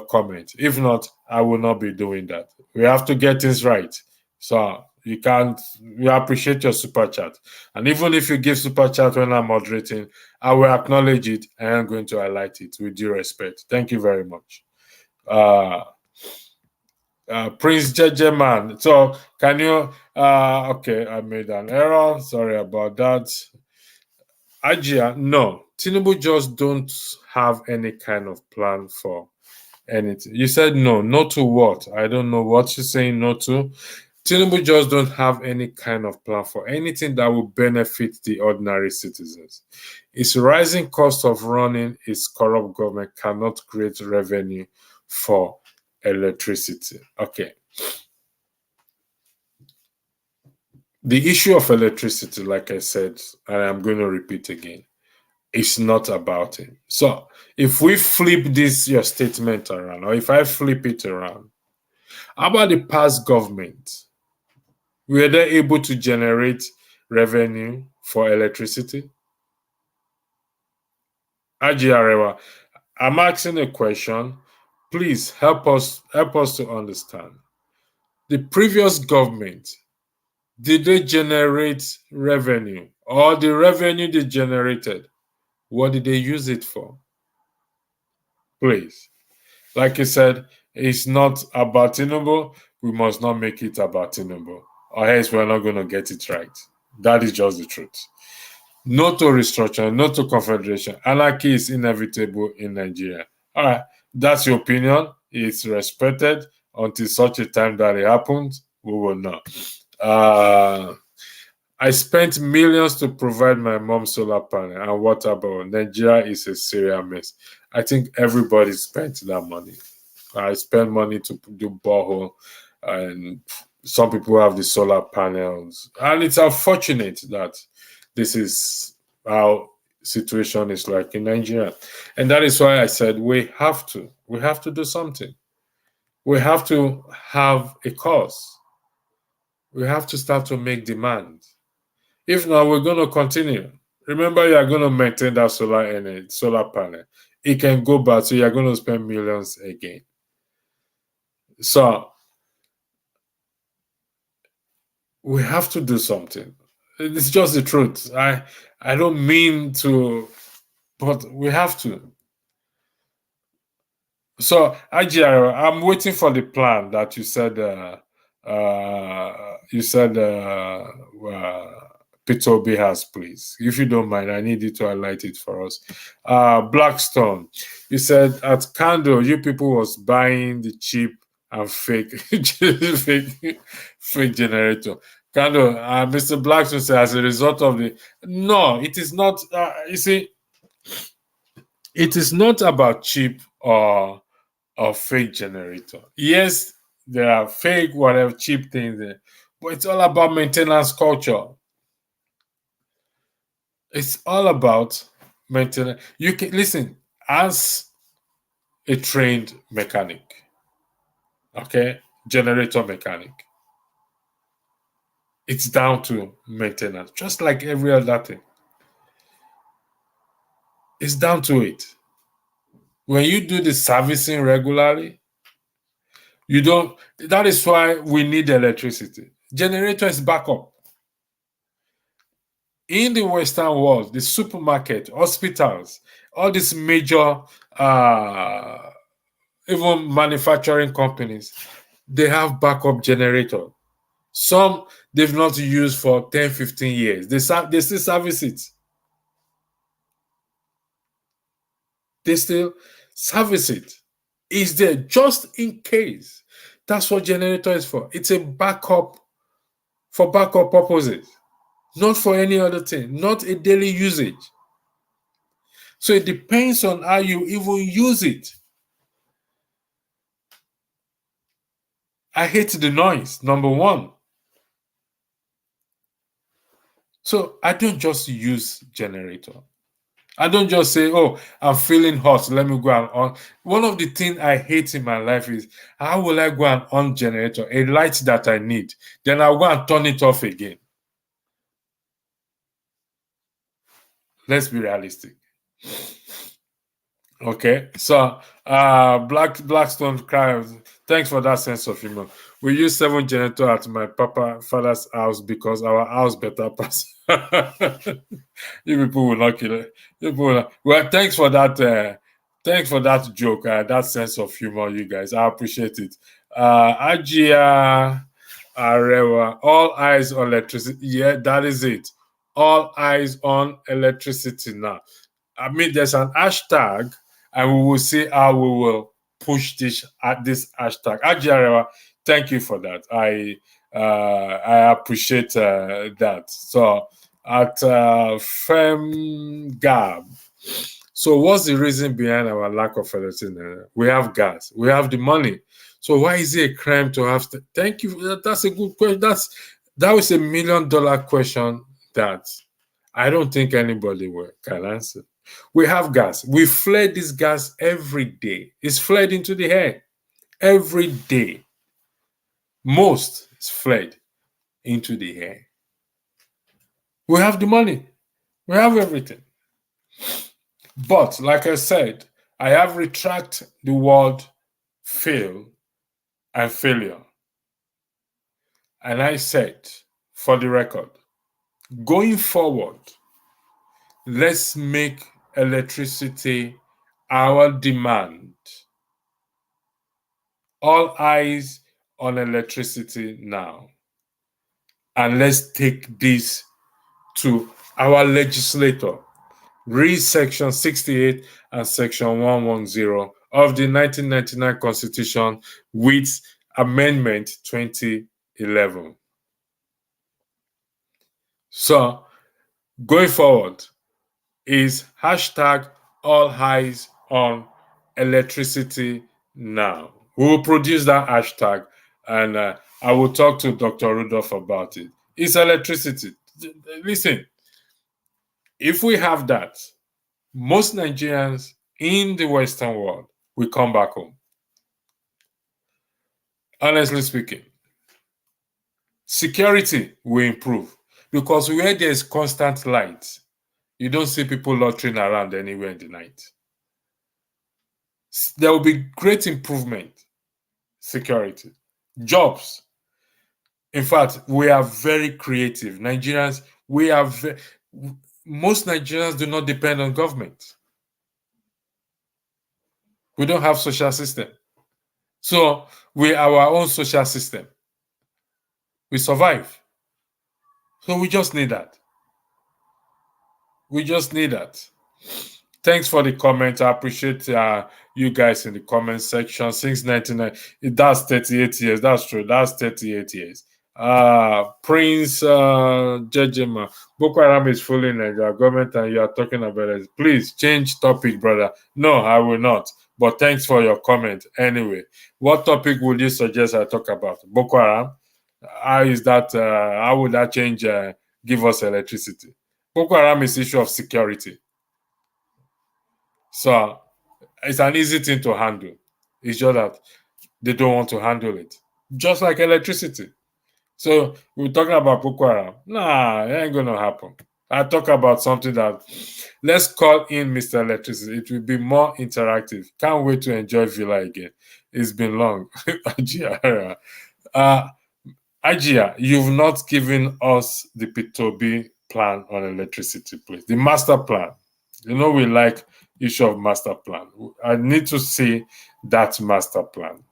comment. If not, I will not be doing that. We have to get things right. So we appreciate your super chat. And even if you give super chat when I'm moderating, I will acknowledge it and I'm going to highlight it with due respect. Thank you very much. Prince Jejeman. So can you okay, I made an error. Sorry about that. Ajia, no. Tinubu just don't have any kind of plan for anything. You said no. No to what? I don't know what you're saying no to. Tinubu just don't have any kind of plan for anything that will benefit the ordinary citizens. Its rising cost of running its corrupt government cannot create revenue for electricity. Okay. The issue of electricity, like I said, and I'm going to repeat again, it's not about him. So if we flip this, your statement around, or if I flip it around, how about the past government? Were they able to generate revenue for electricity? Ajiarewa, I'm asking a question. Please help us to understand. The previous government, did they generate revenue? Or the revenue they generated, what did they use it for? Please. Like I said, it's not about Tinubu. We must not make it about Tinubu, or else we're not going to get it right. That is just the truth. No to restructuring, no to confederation. Anarchy is inevitable in Nigeria. All right, that's your opinion. It's respected until such a time that it happens. We will know. I spent millions to provide my mom solar panel, and what about Nigeria is a serious mess. I think everybody spent that money. I spent money to do borehole, and some people have the solar panels, and it's unfortunate that this is how situation is like in Nigeria, and that is why I said we have to do something. We have to have a cause. We have to start to make demands. If not, we're going to continue. Remember, you are going to maintain that solar panel. It can go bad, so you're going to spend millions again. So we have to do something. It's just the truth. I don't mean to, but we have to. So, Ajia, I'm waiting for the plan that you said. P2B has, please. If you don't mind, I need you to highlight it for us. Blackstone, you said at Candle, you people was buying the cheap and fake fake generator. Candle, Mr. Blackstone said as a result of the no, it is not. You see, it is not about cheap or fake generator. Yes, there are fake, whatever, cheap things there, but it's all about maintenance culture. It's all about maintenance. You can listen as a trained mechanic, okay, generator mechanic. It's down to maintenance, just like every other thing. It's down to it. When you do the servicing regularly, you don't. That is why we need electricity. Generator is backup. In the Western world, the supermarket, hospitals, all these major, even manufacturing companies, they have backup generator. Some they've not used for 10, 15 years. They still service it. They still service it. It's there just in case. That's what generator is for. It's a backup for backup purposes, not for any other thing, not a daily usage. So it depends on how you even use it. I hate the noise, number one. So I don't just use generator. I don't just say, oh, I'm feeling hot, let me go and on. One of the things I hate in my life is, how will I go and on generator, a light that I need, then I'll go and turn it off again. Let's be realistic. Okay, so Blackstone cries. Thanks for that sense of humor. We use 7 generator at my father's house because our house better pass. You people will not kill it. Well, thanks for that. Thanks for that joke. That sense of humor, you guys. I appreciate it. Ajia Arewa, all eyes on electricity. Yeah, that is it. All eyes on electricity now. I mean, there's an hashtag, and we will see how we will push this hashtag. Ajiarewa, thank you for that. I appreciate that. So at FemGab, so what's the reason behind our lack of electricity? We have gas, we have the money. So why is it a crime to have? Thank you. That's a good question. That was $1 million question that I don't think anybody can answer. We have gas. We flare this gas every day. It's flared into the air every day. Most is flared into the air. We have the money. We have everything. But like I said, I have retracted the word fail and failure. And I said, for the record, going forward, let's make electricity our demand. All eyes on electricity now. And let's take this to our legislator. Read Section 68 and Section 110 of the 1999 Constitution with Amendment 2011. So, going forward is hashtag all eyes on electricity now. We will produce that hashtag and I will talk to Dr. Rudolph about it. It's electricity. Listen, if we have that, most Nigerians in the Western world will come back home. Honestly speaking, security will improve because where there's constant light, you don't see people loitering around anywhere in the night. There will be great improvement. Security. Jobs. In fact, we are very creative. Nigerians, most Nigerians do not depend on government. We don't have social system. So we are our own social system. We survive. So we just need that. We just need that. Thanks for the comment. I appreciate you guys in the comment section. Since 1999, that's 38 years. That's true. That's 38 years. Prince Jejema, Boko Haram is fooling Nigeria government and you are talking about it. Please change topic, brother. No, I will not. But thanks for your comment. Anyway, what topic would you suggest I talk about? Boko Haram? How would that change give us electricity? Boko Haram is issue of security. So it's an easy thing to handle. It's just that they don't want to handle it. Just like electricity. So we're talking about Boko Haram. Nah, it ain't gonna happen. I talk about something that let's call in Mr. Electricity. It will be more interactive. Can't wait to enjoy Villa again. It's been long. Ajia, you've not given us the P2B plan on electricity, please. The master plan. You know we like issue of master plan. I need to see that master plan.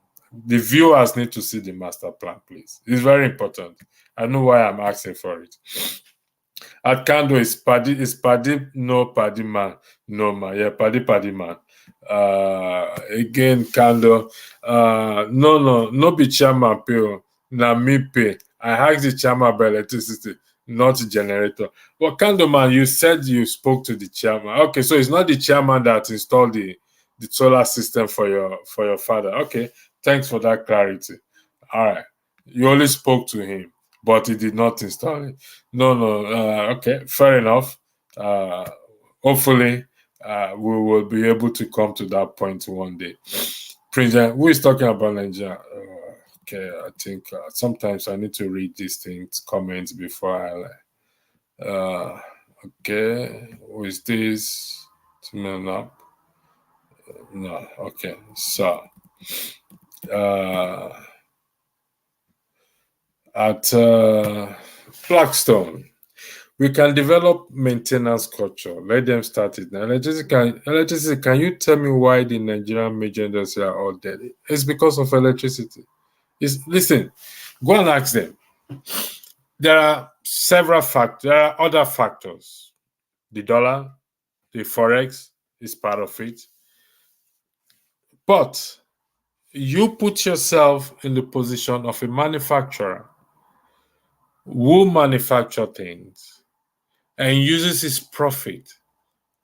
The viewers need to see the master plan, please. It's very important. I know why I'm asking for it. At Kando is paddy, no paddy man, no man. Yeah, paddy man. Again, Kando, no be chairman pay, na me pay. I asked the chairman about electricity, not the generator. But Kando man, you said you spoke to the chairman. Okay, so it's not the chairman that installed the solar system for your father. Okay, thanks for that clarity. All right, you only spoke to him, but he did not install it. No, okay, fair enough. Hopefully, we will be able to come to that point one day. President, who is talking about Nigeria? Okay, I think sometimes I need to read these things, comments before I. Okay, who is this? No, okay, so. At Blackstone, we can develop maintenance culture. Let them start it now. Electricity, can you tell me why the Nigerian major industry are all dead? It's because of electricity. Listen, go and ask them. There are several factors. There are other factors. The dollar, the forex is part of it. But you put yourself in the position of a manufacturer who manufacture things and uses his profit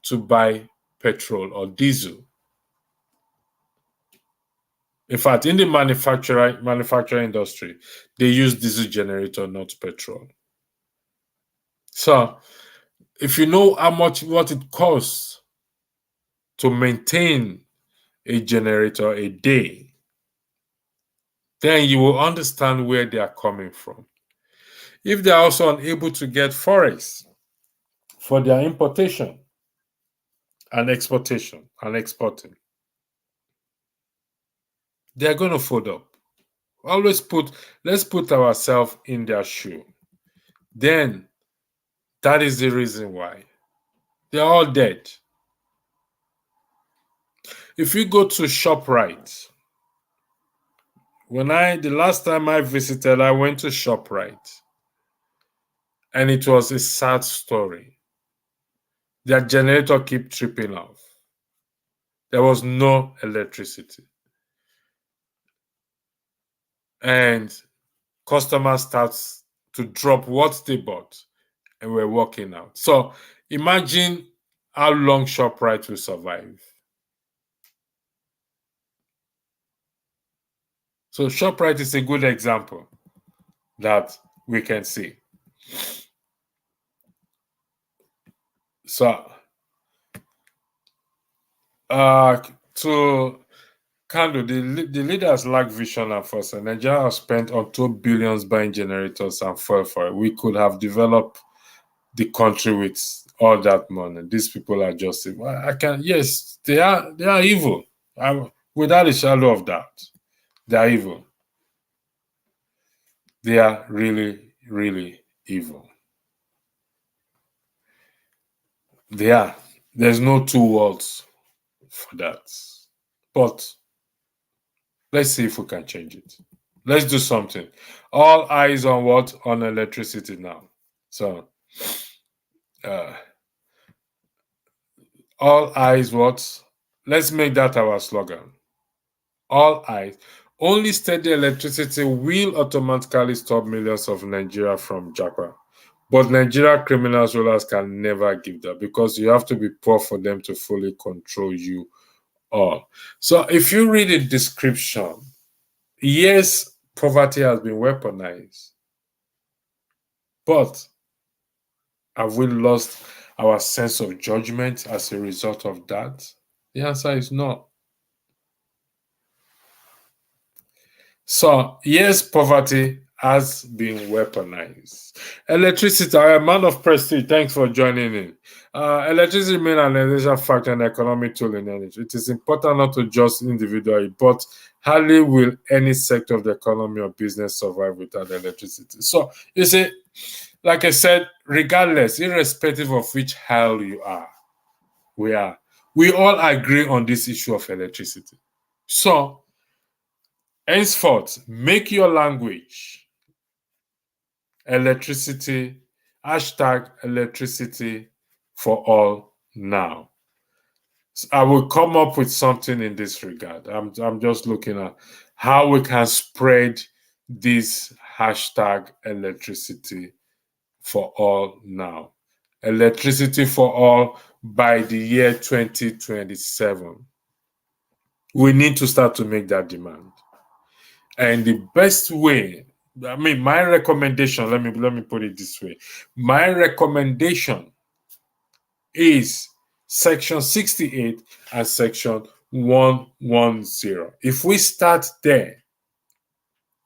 to buy petrol or diesel. In fact, in the manufacturing industry, they use diesel generator, not petrol. So if you know what it costs to maintain a generator a day, then you will understand where they are coming from. If they are also unable to get forex for their importation and exportation and exporting, they're going to fold up. Let's put ourselves in their shoe. Then that is the reason why they're all dead. If you go to ShopRite, the last time I visited, I went to ShopRite, and it was a sad story. Their generator kept tripping off. There was no electricity. And customers start to drop what they bought and were walking out. So imagine how long ShopRite will survive. So ShopRite is a good example that we can see. So to Kando, the leaders lack vision and foresight. Nigeria has spent untold billions buying generators and fuel for it. We could have developed the country with all that money. These people are just evil. Yes, they are evil. Without a shadow of doubt, they are evil. They are really, really evil. They are. There's no two words for that. But let's see if we can change it. Let's do something. All eyes on what? On electricity now. So, all eyes what? Let's make that our slogan. All eyes. Only steady electricity will automatically stop millions of Nigeria from jackpot. But Nigeria criminals rulers can never give that, because you have to be poor for them to fully control you all. So if you read the description, yes, poverty has been weaponized. But have we lost our sense of judgment as a result of that? The answer is no. So, yes, poverty has been weaponized. Electricity, a man of prestige, thanks for joining in. Electricity remains an essential factor and economic tool in energy. It is important not to just individually, but hardly will any sector of the economy or business survive without electricity. So, you see, like I said, regardless, irrespective of which hell you are, we all agree on this issue of electricity. So, henceforth, make your language electricity, #electricity for all now. So I will come up with something in this regard. I'm just looking at how we can spread this #electricity for all now. Electricity for all by the year 2027. We need to start to make that demand. And the best way, my recommendation, let me put it this way. My recommendation is Section 68 and Section 110. If we start there,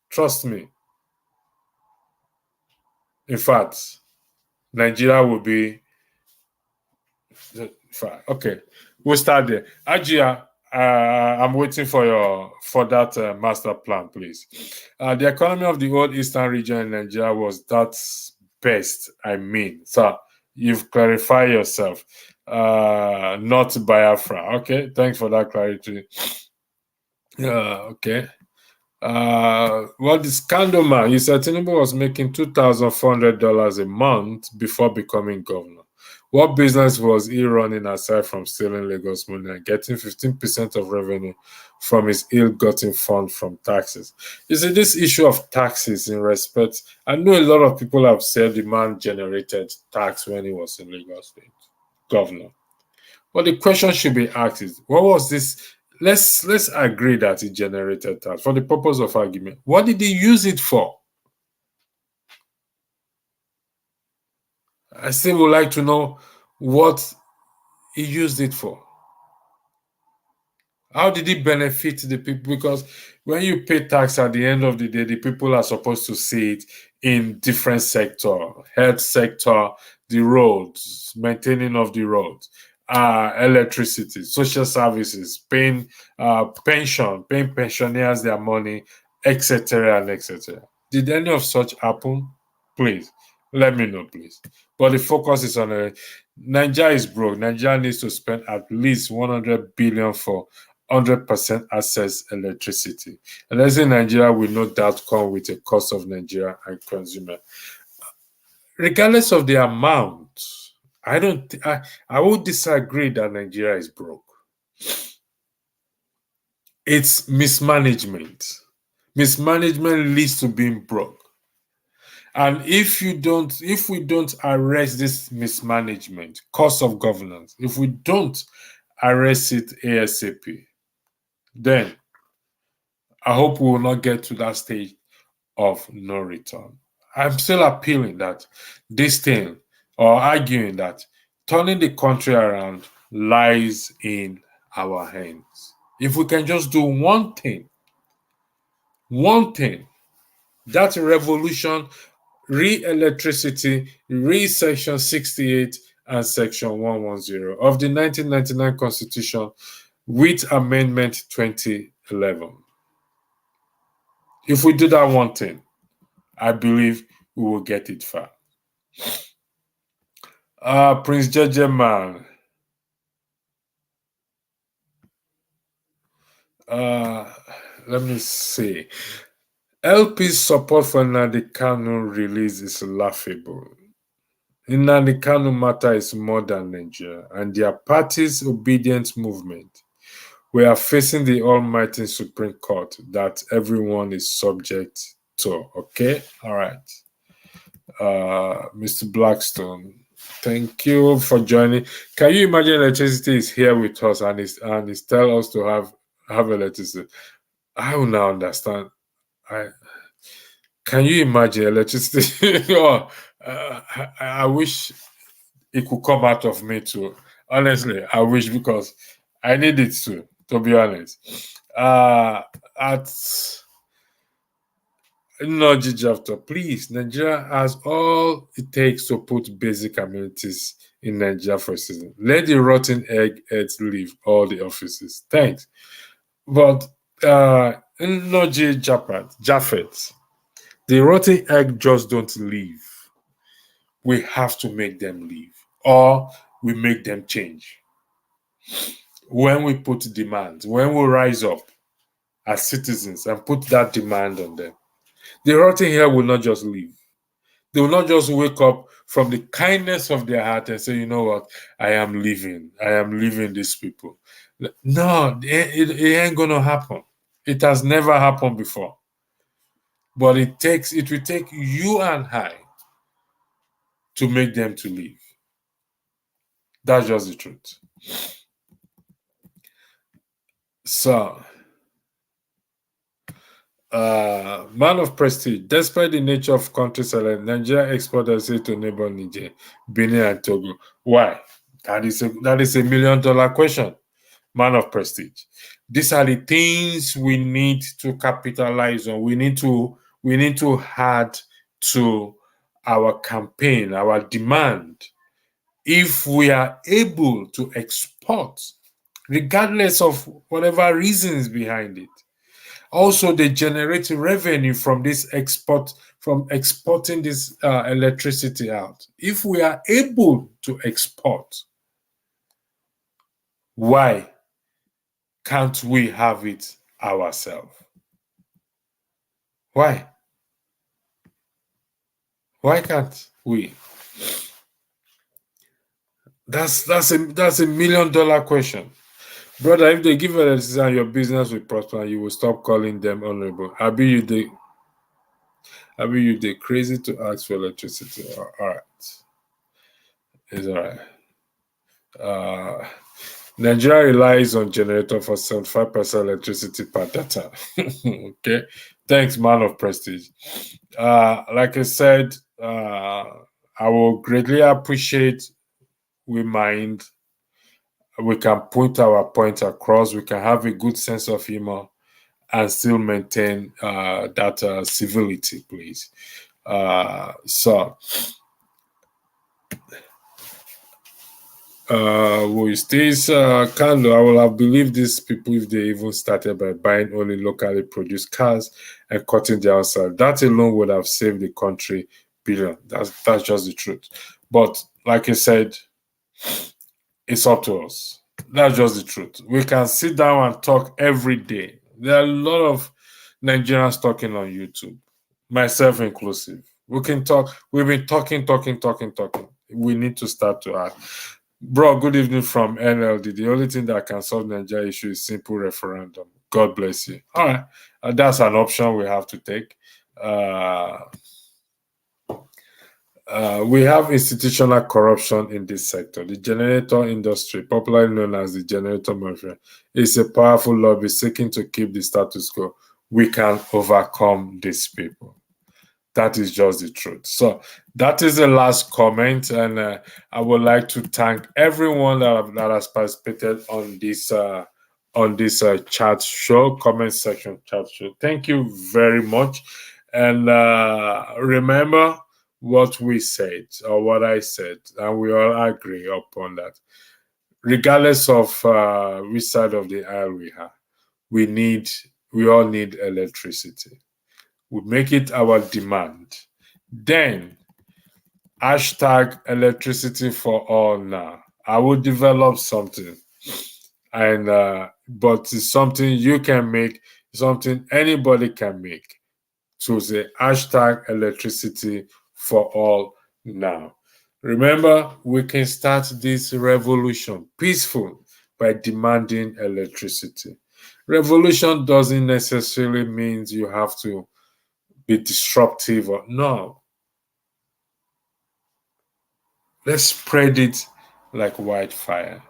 trust me, in fact, Nigeria will be okay. We'll start there. Ajia, I'm waiting for that master plan, please. The economy of the old eastern region in Nigeria was that best. So you've clarified yourself. Not Biafra. Okay, thanks for that clarity. Okay. What is Candleman? You said Tinubu was making $2,400 a month before becoming governor. What business was he running aside from stealing Lagos money and getting 15% of revenue from his ill-gotten fund from taxes? You see, this issue of taxes in respect, I know a lot of people have said the man generated tax when he was in Lagos State governor. But the question should be asked is, what was this? Let's agree that he generated tax for the purpose of argument. What did he use it for? I still would like to know what he used it for. How did it benefit the people? Because when you pay tax at the end of the day, the people are supposed to see it in different sector, health sector, the roads, maintaining of the roads, electricity, social services, paying pension, paying pensioners their money, etc. and etc. Did any of such happen? Please let me know, please. But the focus is on Nigeria is broke. Nigeria needs to spend at least 100 billion for 100% access electricity. And as in Nigeria will no doubt come with a cost of Nigeria and consumer. Regardless of the amount, I would disagree that Nigeria is broke. It's mismanagement. Mismanagement leads to being broke. And if we don't arrest this mismanagement, cost of governance, if we don't arrest it ASAP, then I hope we will not get to that stage of no return. I'm still appealing that this thing, or arguing that turning the country around lies in our hands. If we can just do one thing, that revolution, re-electricity, re-section 68 and section 110 of the 1999 Constitution with Amendment 2011. If we do that one thing, I believe we will get it far. Prince Jeje Man. Let me see. LP's support for Nnamdi Kanu release is laughable. Nnamdi Kanu matter is more than Nigeria, and their party's obedience movement. We are facing the almighty Supreme Court that everyone is subject to. Okay? All right. Mr. Blackstone, thank you for joining. Can you imagine electricity is here with us and is tell us to have electricity? I will now understand. Can you imagine electricity? Oh, I wish it could come out of me too. Honestly, I wish, because I need it to be honest. At after, please, Nigeria has all it takes to put basic amenities in Nigeria for a season. Let the rotten egg heads leave all the offices. Thanks. But Japheth, the rotten egg just don't leave. We have to make them leave, or we make them change. When we put demands, when we rise up as citizens and put that demand on them, the rotten hair will not just leave. They will not just wake up from the kindness of their heart and say, you know what, I am leaving these people. No, it ain't gonna happen. It has never happened before. But it will take you and I to make them to leave. That's just the truth. So, man of prestige, despite the nature of country select, Nigeria exporters say to neighbor Niger, Benin and Togo. Why? That is a $1 million question. Man of prestige. These are the things we need to capitalize on. We need to add to our campaign, our demand. If we are able to export, regardless of whatever reasons behind it. Also, they generate revenue from this from exporting this electricity out. If we are able to export, why can't we have it ourselves? Why? Why can't we? That's a $1 million question. Brother, if they give you electricity and your business will prosper, you will stop calling them honorable. I be you the crazy to ask for electricity. All right. It's all right. Nigeria relies on generator for 75% electricity per data. Okay. Thanks, man of prestige. Like I said, I will greatly appreciate we can put our point across, we can have a good sense of humor and still maintain that civility, please. With this candle, I will have believed these people if they even started by buying only locally produced cars and cutting their outside. That alone would have saved the country billion. That's just the truth. But like I said, it's up to us. That's just the truth. We can sit down and talk every day. There are a lot of Nigerians talking on YouTube, myself inclusive. We can talk. We've been talking. We need to start to act. Bro, good evening from NLD. The only thing that can solve Nigeria issue is simple referendum. God bless you. All right. That's an option we have to take. We have institutional corruption in this sector. The generator industry, popularly known as the generator mafia, is a powerful lobby seeking to keep the status quo. We can overcome these people. That is just the truth. So that is the last comment, and I would like to thank everyone that has participated on this chat show, comment section chat show. Thank you very much, and remember what we said or what I said, and we all agree upon that. Regardless of which side of the aisle we are, we all need electricity. We make it our demand. Then hashtag electricity for all now. I will develop something, and but it's something you can make, something anybody can make. So say hashtag electricity for all now. Remember, we can start this revolution peaceful by demanding electricity. Revolution doesn't necessarily mean you have to be disruptive or no. Let's spread it like wildfire.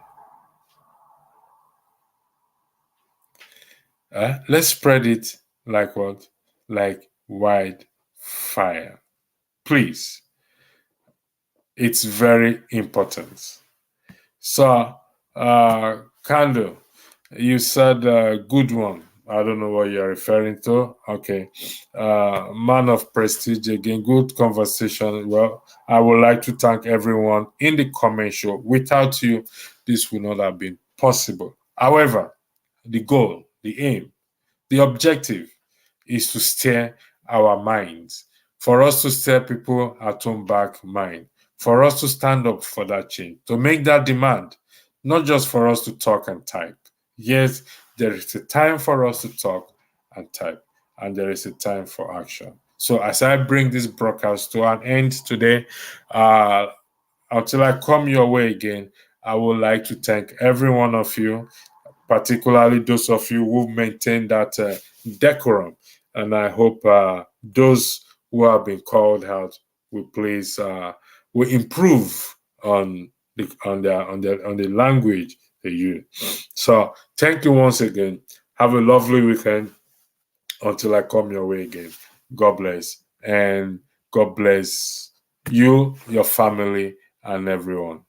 Let's spread it like what? Like wildfire. Please. It's very important. So, Kando, you said a good one. I don't know what you're referring to. Okay. Man of prestige again. Good conversation. Well, I would like to thank everyone in the comment show. Without you, this would not have been possible. However, the goal, the aim, the objective is to steer our minds. For us to steer people at home back mind. For us to stand up for that change. To make that demand. Not just for us to talk and type. Yes, there is a time for us to talk and type, and there is a time for action. So as I bring this broadcast to an end today, until I come your way again, I would like to thank every one of you, particularly those of you who maintain that decorum. And I hope those who have been called out will please will improve on the language they use. So thank you once again. Have a lovely weekend until I come your way again. God bless. And God bless you, your family, and everyone.